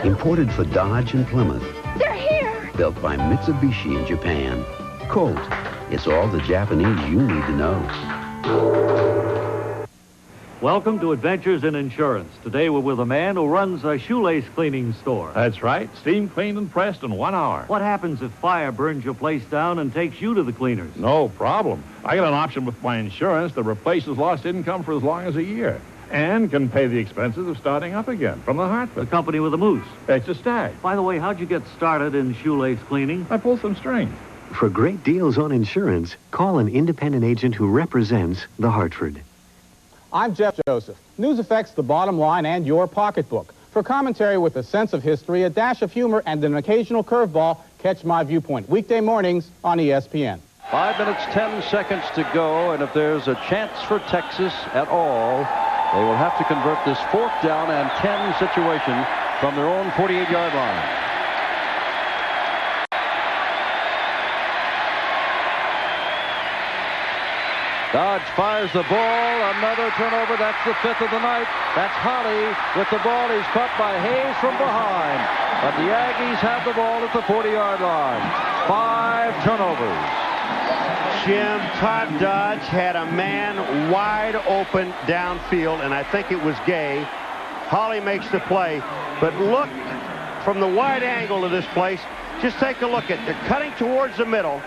Imported for Dodge and Plymouth. They're here! Built by Mitsubishi in Japan. Colt. It's all the Japanese you need to know. Welcome to Adventures in Insurance. Today we're with a man who runs a shoelace cleaning store. That's right. Steam cleaned and pressed in 1 hour. What happens if fire burns your place down and takes you to the cleaners? No problem. I got an option with my insurance that replaces lost income for as long as a year and can pay the expenses of starting up again from the Hartford. The company with the moose. It's a Stag. By the way, how'd you get started in shoelace cleaning? I pulled some strings. For great deals on insurance, call an independent agent who represents the Hartford. I'm Jeff Joseph. News affects the bottom line and your pocketbook. For commentary with a sense of history, a dash of humor, and an occasional curveball, catch My Viewpoint weekday mornings on ESPN. 5 minutes, 10 seconds to go, and if there's a chance for Texas at all, they will have to convert this 4th down and 10 situation from their own 48-yard line. Dodge fires the ball. Another turnover. That's the 5th of the night. That's Holly with the ball. He's caught by Hayes from behind. But the Aggies have the ball at the 40-yard line. 5 turnovers. Jim, Todd Dodge had a man wide open downfield, and I think it was Gay. Holly makes the play. But look from the wide angle of this place. Just take a look at it. They're cutting towards the middle.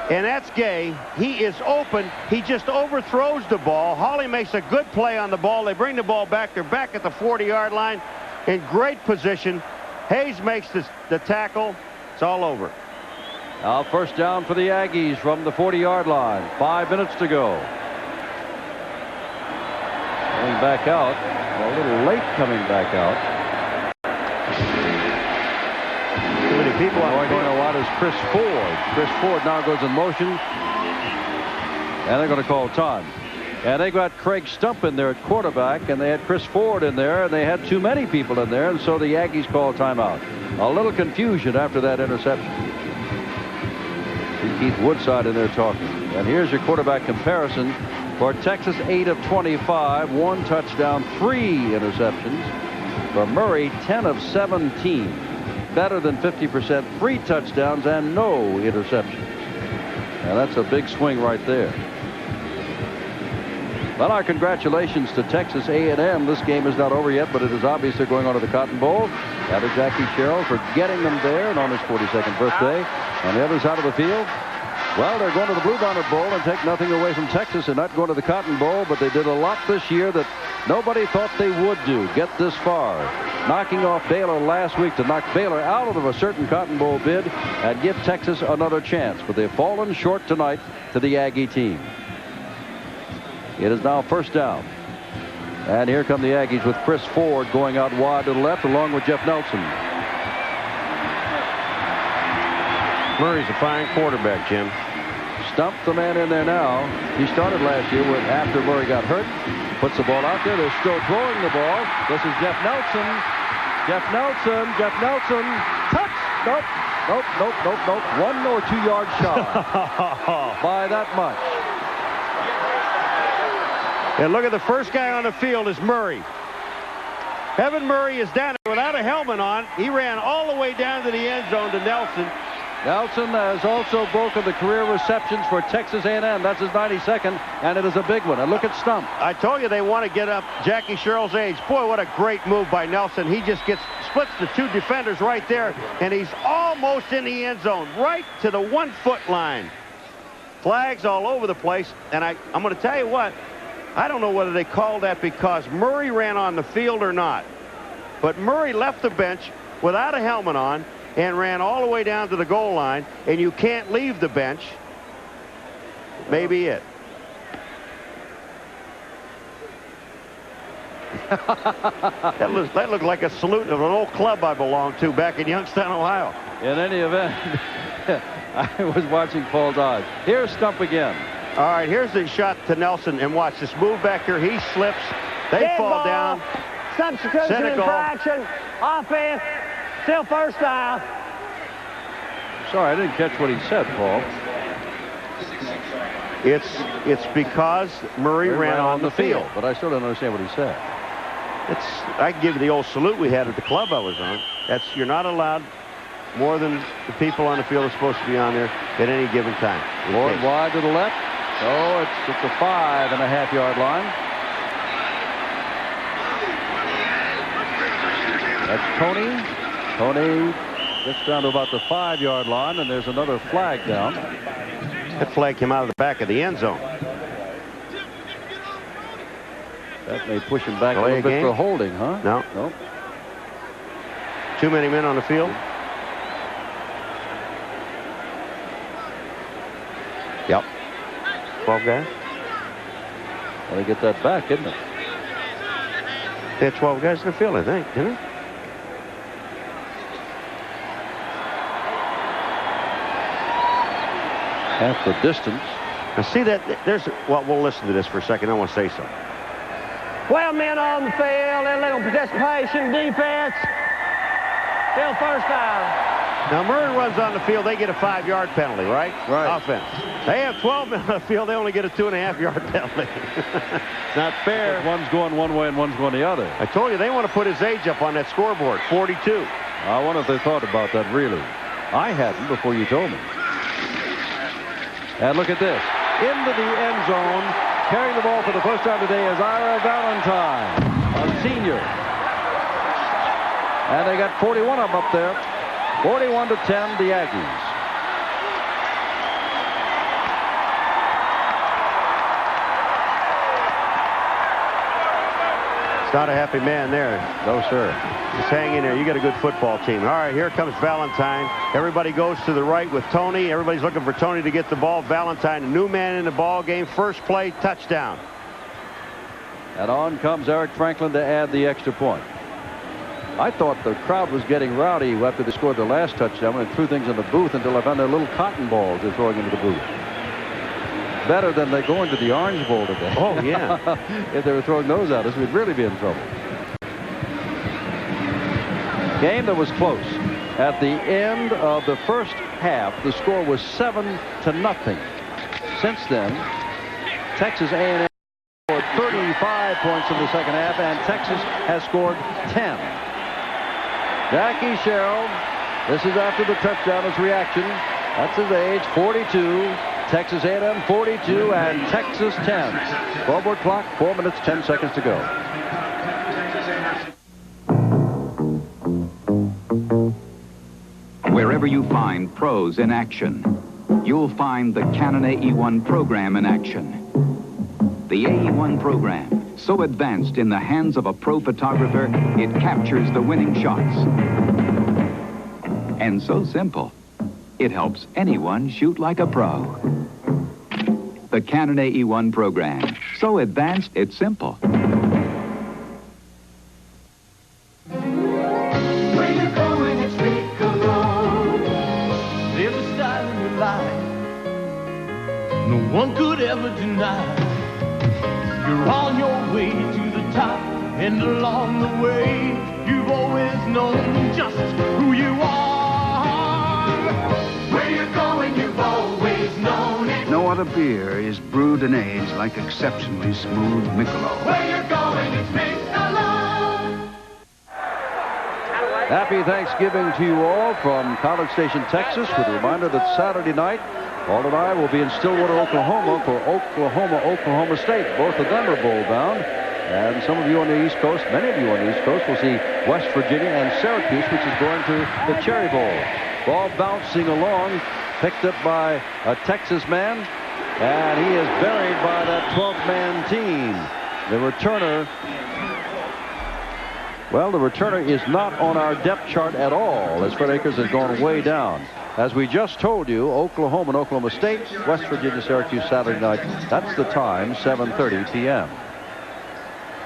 And that's Gay. He is open. He just overthrows the ball. Holly makes a good play on the ball. They bring the ball back. They're back at the 40-yard line in great position. Hayes makes the tackle. It's all over. Now 1st down for the Aggies from the 40-yard line. 5 minutes to go. Coming back out. A little late coming back out. Too many people on the court. What is Chris Ford? Chris Ford now goes in motion. And they're going to call time. And they got Craig Stump in there at quarterback, and they had Chris Ford in there, and they had too many people in there, and so the Aggies called timeout. A little confusion after that interception. See Keith Woodside in there talking. And here's your quarterback comparison for Texas. 8 of 25, 1 touchdown, 3 interceptions. For Murray, 10 of 17. Better than 50%, 3 touchdowns and no interceptions. Now that's a big swing right there. Well, our congratulations to Texas A&M. This game is not over yet, but it is obvious they're going on to the Cotton Bowl. And to Jackie Sherrill for getting them there and on his 42nd birthday. On the other side of the field, well, they're going to the Bluebonnet Bowl and take nothing away from Texas. They're not going to the Cotton Bowl, but they did a lot this year that nobody thought they would do. Get this far. Knocking off Baylor last week to knock Baylor out of a certain Cotton Bowl bid and give Texas another chance. But they've fallen short tonight to the Aggie team. It is now first down. And here come the Aggies with Chris Ford going out wide to the left along with Jeff Nelson. Murray's a fine quarterback, Jim. Stumped the man in there now. He started last year after Murray got hurt. Puts the ball out there. They're still throwing the ball. This is Jeff Nelson. Jeff Nelson. Jeff Nelson. Touch. Nope. Nope. Nope. Nope. Nope. 1 or 2 yards shy. By that much. And look at the first guy on the field is Murray. Evan Murray is down without a helmet on. He ran all the way down to the end zone to Nelson. Nelson has also broken the career receptions for Texas A&M. That's his 92nd, and it is a big one. And look at Stump. I told you they want to get up Jackie Sherrill's age. Boy, what a great move by Nelson. He just splits the 2 defenders right there, and he's almost in the end zone, right to the 1-foot line. Flags all over the place, and I'm going to tell you what, I don't know whether they called that because Murray ran on the field or not, but Murray left the bench without a helmet on and ran all the way down to the goal line, and you can't leave the bench. Maybe it. that looked like a salute of an old club I belonged to back in Youngstown, Ohio. In any event, I was watching Paul's eyes. Here's Stump again. All right, here's the shot to Nelson, and watch this move back here. He slips. They Dead fall ball. down. Substitution infraction. Offense. Still first down. Sorry, I didn't catch what he said, Paul. It's because Murray ran on the field. But I still don't understand what he said. I can give you the old salute we had at the club I was on. You're not allowed more than the people on the field are supposed to be on there at any given time. Lord wide to the left. Oh, it's the 5.5-yard line. That's Toney. Toney gets down to about the 5-yard line, and there's another flag down. That flag came out of the back of the end zone. That may push him back a little bit for holding, huh? No. Nope. Too many men on the field. Yep. 12 guys. Well, they get that back, didn't it? They had 12 guys in the field, I think, didn't they? Half the distance. Now see that well, we'll listen to this for a second. I want to say something. 12 men on the field, illegal participation, defense. Still first down. Now Murray runs on the field, they get a 5-yard penalty, right? Right. Offense. They have 12 men on the field, they only get a 2.5-yard penalty. Not fair. One's going one way and one's going the other. I told you they want to put his age up on that scoreboard, 42. I wonder if they thought about that really. I hadn't before you told me. And look at this. Into the end zone, carrying the ball for the first time today is Ira Valentine, a senior. And they got 41 of them up there. 41-10, the Aggies. It's not a happy man there. No, sir. Just hang in there. You got a good football team. All right, here comes Valentine. Everybody goes to the right with Toney. Everybody's looking for Toney to get the ball. Valentine, a new man in the ball game. First play, touchdown. And on comes Eric Franklin to add the extra point. I thought the crowd was getting rowdy after they scored their last touchdown and threw things in the booth until I found their little cotton balls they're throwing into the booth. Better than they go into the Orange Bowl today. Oh, yeah. If they were throwing those at us, we'd really be in trouble. Game that was close. At the end of the first half, the score was 7-0. Since then, Texas A&M scored 35 points in the second half, and Texas has scored 10. Jackie Sherrill, this is after the touchdown, his reaction. That's his age, 42. Texas A&M 42 and Texas 10. Scoreboard clock, 4 minutes, 10 seconds to go. Wherever you find pros in action, you'll find the Canon AE1 program in action. The AE1 program, so advanced in the hands of a pro photographer, it captures the winning shots. And so simple, it helps anyone shoot like a pro. The Canon AE1 program, so advanced, it's simple. No one could ever deny you're on your way to the top, and along the way you've always known just who you are. Where you're going, you've always known it. No other beer is brewed and aged like exceptionally smooth Michelob. Where you're going, it's Michelob. Happy Thanksgiving to you all from College Station, Texas, with a reminder that Saturday night, Paul and I will be in Stillwater, Oklahoma for Oklahoma State. Both of them are bowl-bound. And some of you on the East Coast, many of you on the East Coast, will see West Virginia and Syracuse, which is going to the Cherry Bowl. Ball bouncing along, picked up by a Texas man, and he is buried by that 12th-man team. The returner, well, the returner is not on our depth chart at all, as Fred Akers has gone way down. As we just told you, Oklahoma and Oklahoma State, West Virginia, Syracuse, Saturday night. That's the time, 7:30 p.m.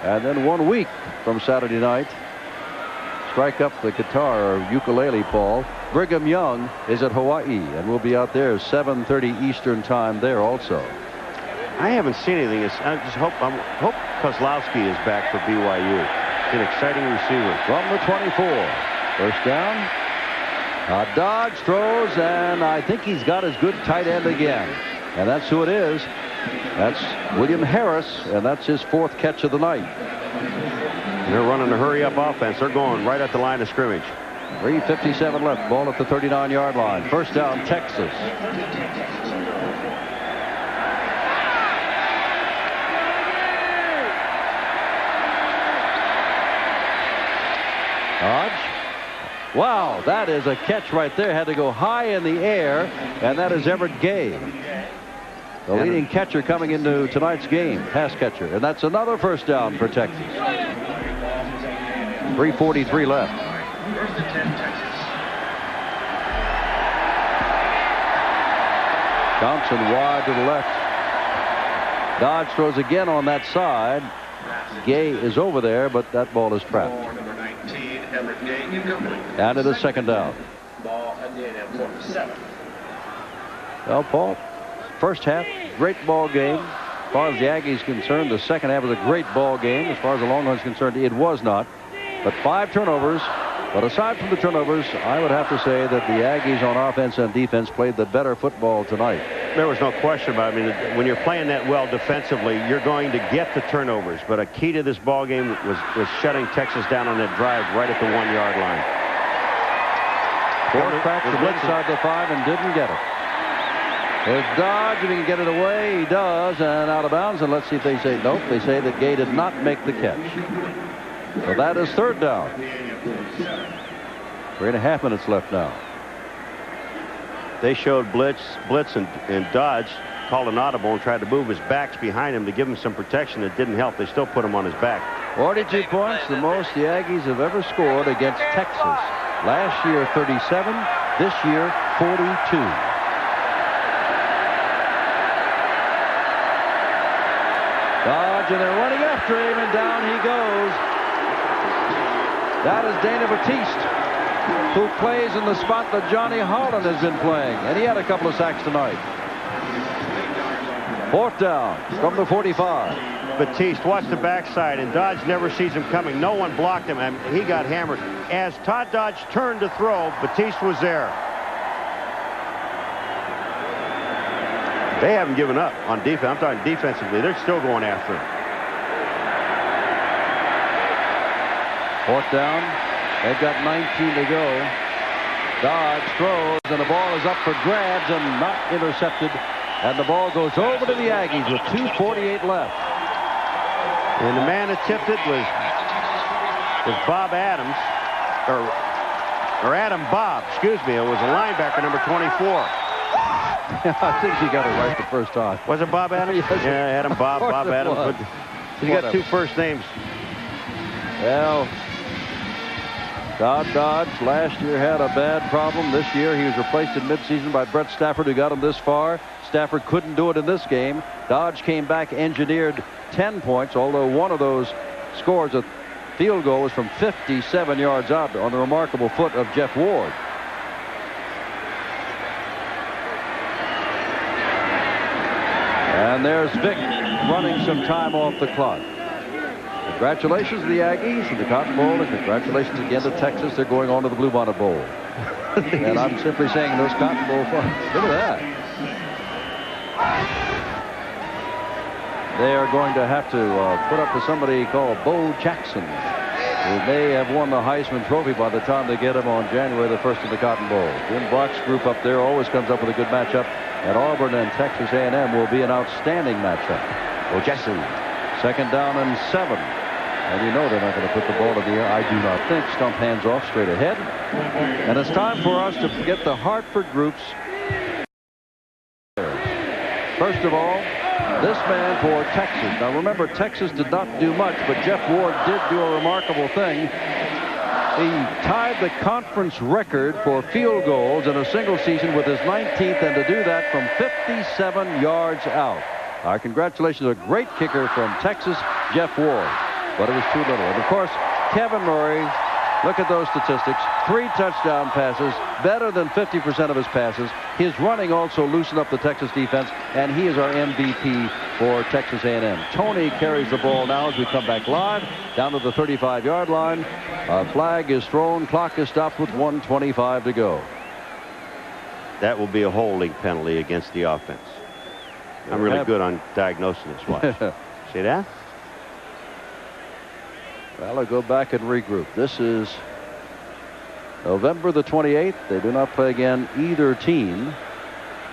And then 1 week from Saturday night, strike up the guitar or ukulele, Paul. Brigham Young is at Hawaii, and we'll be out there 7:30 Eastern time there also. I haven't seen anything. I just hope Kozlowski is back for BYU. He's an exciting receiver. From the 24. First down. Dodge throws, and I think he's got his good tight end again. And that's who it is. That's William Harris, and that's his 4th catch of the night. They're running a hurry-up offense. They're going right at the line of scrimmage. 3:57 left. Ball at the 39-yard line. First down, Texas. Dodge. Wow, that is a catch right there. Had to go high in the air, and that is Everett Gay, the leading catcher coming into tonight's game, pass catcher. And that's another first down for Texas. 3:43 left. Thompson wide to the left. Dodge throws again on that side. Gay is over there, but that ball is trapped. Down to the second down. Well, Paul, first half, great ball game. As far as the Aggies concerned, the second half was a great ball game. As far as the Longhorns concerned, it was not. But 5 turnovers. But aside from the turnovers, I would have to say that the Aggies on offense and defense played the better football tonight. There was no question about it. I mean, when you're playing that well defensively, you're going to get the turnovers. But a key to this ball game was shutting Texas down on that drive right at the 1-yard line. Ford cracked the inside the 5 and didn't get it. There's Dodge, if he can get it away, he does, and out of bounds. And let's see if they say nope. They say that Gay did not make the catch. So that is third down. 3.5 minutes left now. They showed blitz and Dodge called an audible and tried to move his backs behind him to give him some protection. It didn't help. They still put him on his back. 42 points, the most the Aggies have ever scored against Texas. Last year 37, this year 42. Dodge, and they're running after him, and down he goes. That is Dana Batiste, who plays in the spot that Johnny Holland has been playing, and he had a couple of sacks tonight. 4th down from the 45. Batiste, watch the backside, and Dodge never sees him coming. No one blocked him, and he got hammered. As Todd Dodge turned to throw, Batiste was there. They haven't given up on defense. I'm talking defensively. They're still going after him. 4th down. They've got 19 to go. Dodge throws, and the ball is up for grabs and not intercepted And the ball goes over to the Aggies with 2:48 left. And the man that tipped it was Bob Adams, or Adam Bob, excuse me. It was a linebacker, number 24. I think he got it right the first time. Was it Bob Adams? Yes. Yeah, Adam Bob Adams. But he's got two first names. Well, Todd Dodge last year had a bad problem. This year he was replaced in midseason by Brett Stafford, who got him this far. Stafford couldn't do it in this game. Dodge came back, engineered 10 points, although one of those scores, a field goal, was from 57 yards out on the remarkable foot of Jeff Ward. And there's Vick running some time off the clock. Congratulations to the Aggies and the Cotton Bowl, and congratulations again to Texas. They're going on to the Bluebonnet Bowl. And I'm simply saying those Cotton Bowl fans, look at that. They are going to have to put up with somebody called Bo Jackson, who may have won the Heisman Trophy by the time they get him on January the 1st in the Cotton Bowl. Jim Brock's group up there always comes up with a good matchup, and Auburn and Texas A&M will be an outstanding matchup. Bo Jackson, 2nd down and 7. And you know they're not going to put the ball in the air, I do not think. Stump hands off straight ahead. And it's time for us to get the Hartford groups. First of all, this man for Texas. Now remember, Texas did not do much, but Jeff Ward did do a remarkable thing. He tied the conference record for field goals in a single season with his 19th, and to do that from 57 yards out. Our congratulations, a great kicker from Texas, Jeff Ward. But it was too little. And of course, Kevin Murray, look at those statistics. 3 touchdown passes, better than 50% of his passes. His running also loosened up the Texas defense, and he is our MVP for Texas A&M. Toney carries the ball now as we come back live down to the 35-yard line. A flag is thrown. Clock is stopped with 1:25 to go. That will be a holding penalty against the offense. I'm really good on diagnosing this. Watch. See that? Well, I'll go back and regroup. This is November the 28th. They do not play again, either team,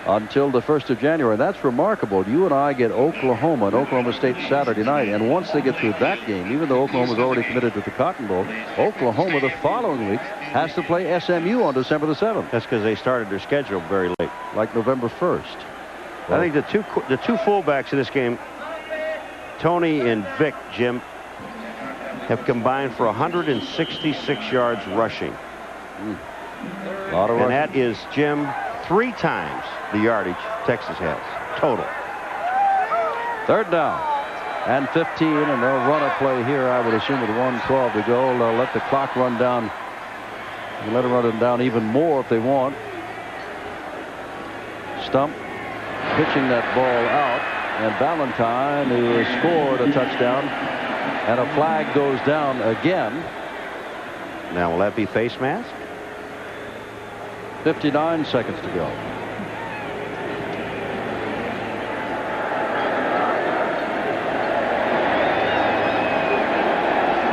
until the 1st of January. And that's remarkable. You and I get Oklahoma and Oklahoma State Saturday night. And once they get through that game, even though Oklahoma's already committed to the Cotton Bowl, Oklahoma the following week has to play SMU on December the 7th. That's because they started their schedule very late. Like November 1st. Well, I think the two fullbacks in this game, Toney and Vick, Jim, have combined for 166 yards rushing. A lot of and rushing. that is, Jim, 3 times the yardage Texas has total. 3rd down and 15, and they'll run a play here, I would assume, with 1:12 to go. They'll let the clock run down. They'll let it run down even more if they want. Stump pitching that ball out, and Valentine, who has scored a touchdown, and a flag goes down again. Now, will that be face mask? 59 seconds to go.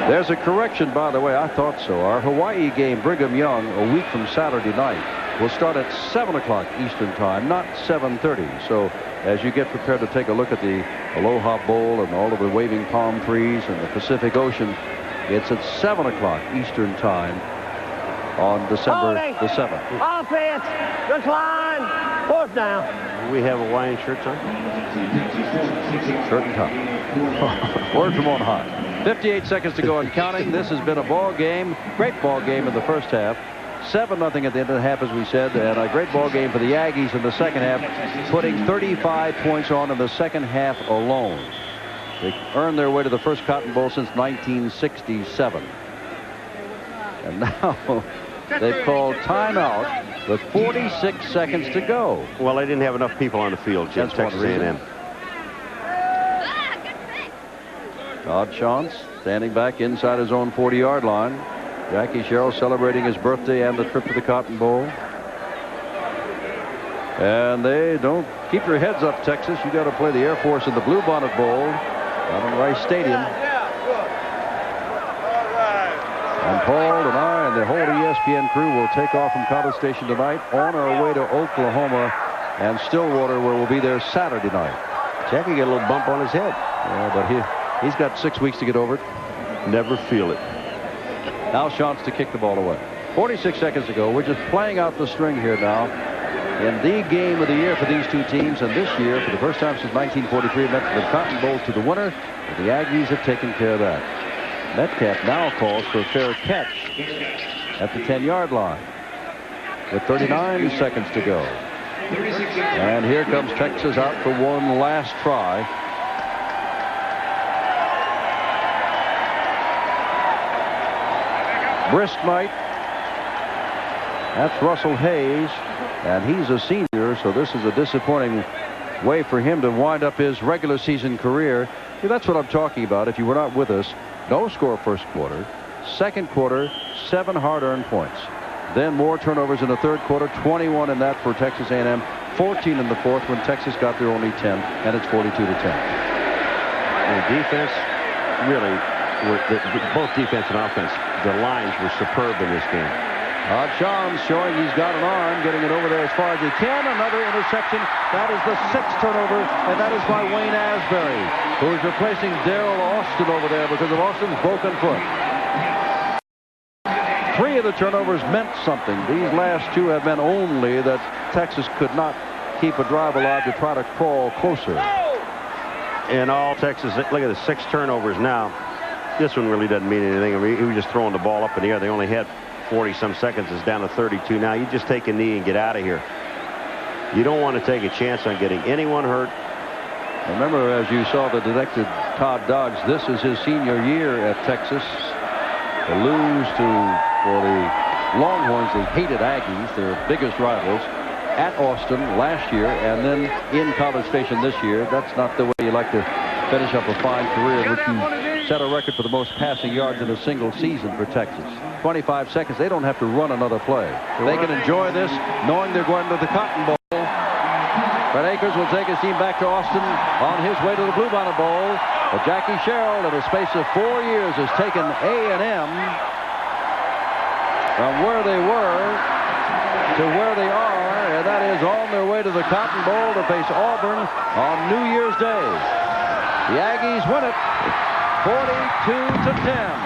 There's a correction, by the way. I thought so. Our Hawaii game, Brigham Young, a week from Saturday night, will start at 7 o'clock Eastern time, not 7:30. So as you get prepared to take a look at the Aloha Bowl and all of the waving palm trees and the Pacific Ocean, it's at 7 o'clock Eastern time on December the 7th. Offense, decline, 4th down. Do we have Hawaiian shirts on? Shirt and tie. Word from on high. 58 seconds to go and counting. This has been a ball game, great ball game in the first half. 7-0 at the end of the half, as we said, and a great ball game for the Aggies in the second half, putting 35 points on in the second half alone. They earned their way to the first Cotton Bowl since 1967. And now they've called timeout with 46 seconds to go. Well, they didn't have enough people on the field, Jim. Texas A&M. Todd Chance standing back inside his own 40-yard line. Jackie Sherrill celebrating his birthday and the trip to the Cotton Bowl. And they don't keep your heads up, Texas. You got to play the Air Force in the Bluebonnet Bowl down in Rice Stadium. And Paul and I and the whole ESPN crew will take off from College Station tonight on our way to Oklahoma and Stillwater, where we'll be there Saturday night. Jackie got a little bump on his head. Yeah, but he's got 6 weeks to get over it. Never feel it. Now Shantz to kick the ball away. 46 seconds to go. We're just playing out the string here now in the game of the year for these two teams. And this year, for the first time since 1943, the Cotton Bowl to the winner. And the Aggies have taken care of that. Metcalf now calls for a fair catch at the 10-yard line with 39 seconds to go. And here comes Texas out for one last try. Brisk night. That's Russell Hayes, and he's a senior, so this is a disappointing way for him to wind up his regular season career. See, that's what I'm talking about. If you were not with us, no score first quarter. Second quarter, 7 hard-earned points. Then more turnovers in the third quarter, 21 in that for Texas A&M, 14 in the fourth when Texas got there only 10, and it's 42-10. The defense really, both defense and offense, the lines were superb in this game. Shantz showing he's got an arm, getting it over there as far as he can. Another interception. That is the 6th turnover, and that is by Wayne Asbury, who is replacing Darrell Austin over there because of Austin's broken foot. 3 of the turnovers meant something. These last 2 have meant only that Texas could not keep a drive alive to try to crawl closer. And all Texas, look at the 6 turnovers now. This one really doesn't mean anything. I mean, he was just throwing the ball up in the air. They only had 40-some seconds. It's down to 32 now. You just take a knee and get out of here. You don't want to take a chance on getting anyone hurt. Remember, as you saw the detective Todd Dodds, this is his senior year at Texas. They lose for the Longhorns, the hated Aggies, their biggest rivals, at Austin last year, and then in College Station this year. That's not the way you like to finish up a fine career, which you set a record for the most passing yards in a single season for Texas. 25 seconds. They don't have to run another play. They can enjoy this knowing they're going to the Cotton Bowl. Fred Akers will take his team back to Austin on his way to the Bluebonnet Bowl. But Jackie Sherrill, in a space of 4 years, has taken A&M from where they were to where they are, and that is on their way to the Cotton Bowl to face Auburn on New Year's Day. The Aggies win it 42-10.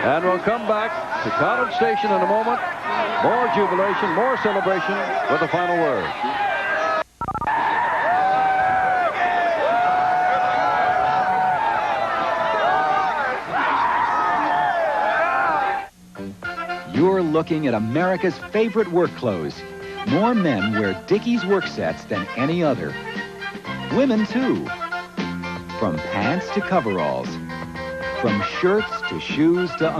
And we'll come back to College Station in a moment. More jubilation, more celebration with the final word. You're looking at America's favorite work clothes. More men wear Dickies work sets than any other. Women, too. From pants to coveralls. From shirts to shoes to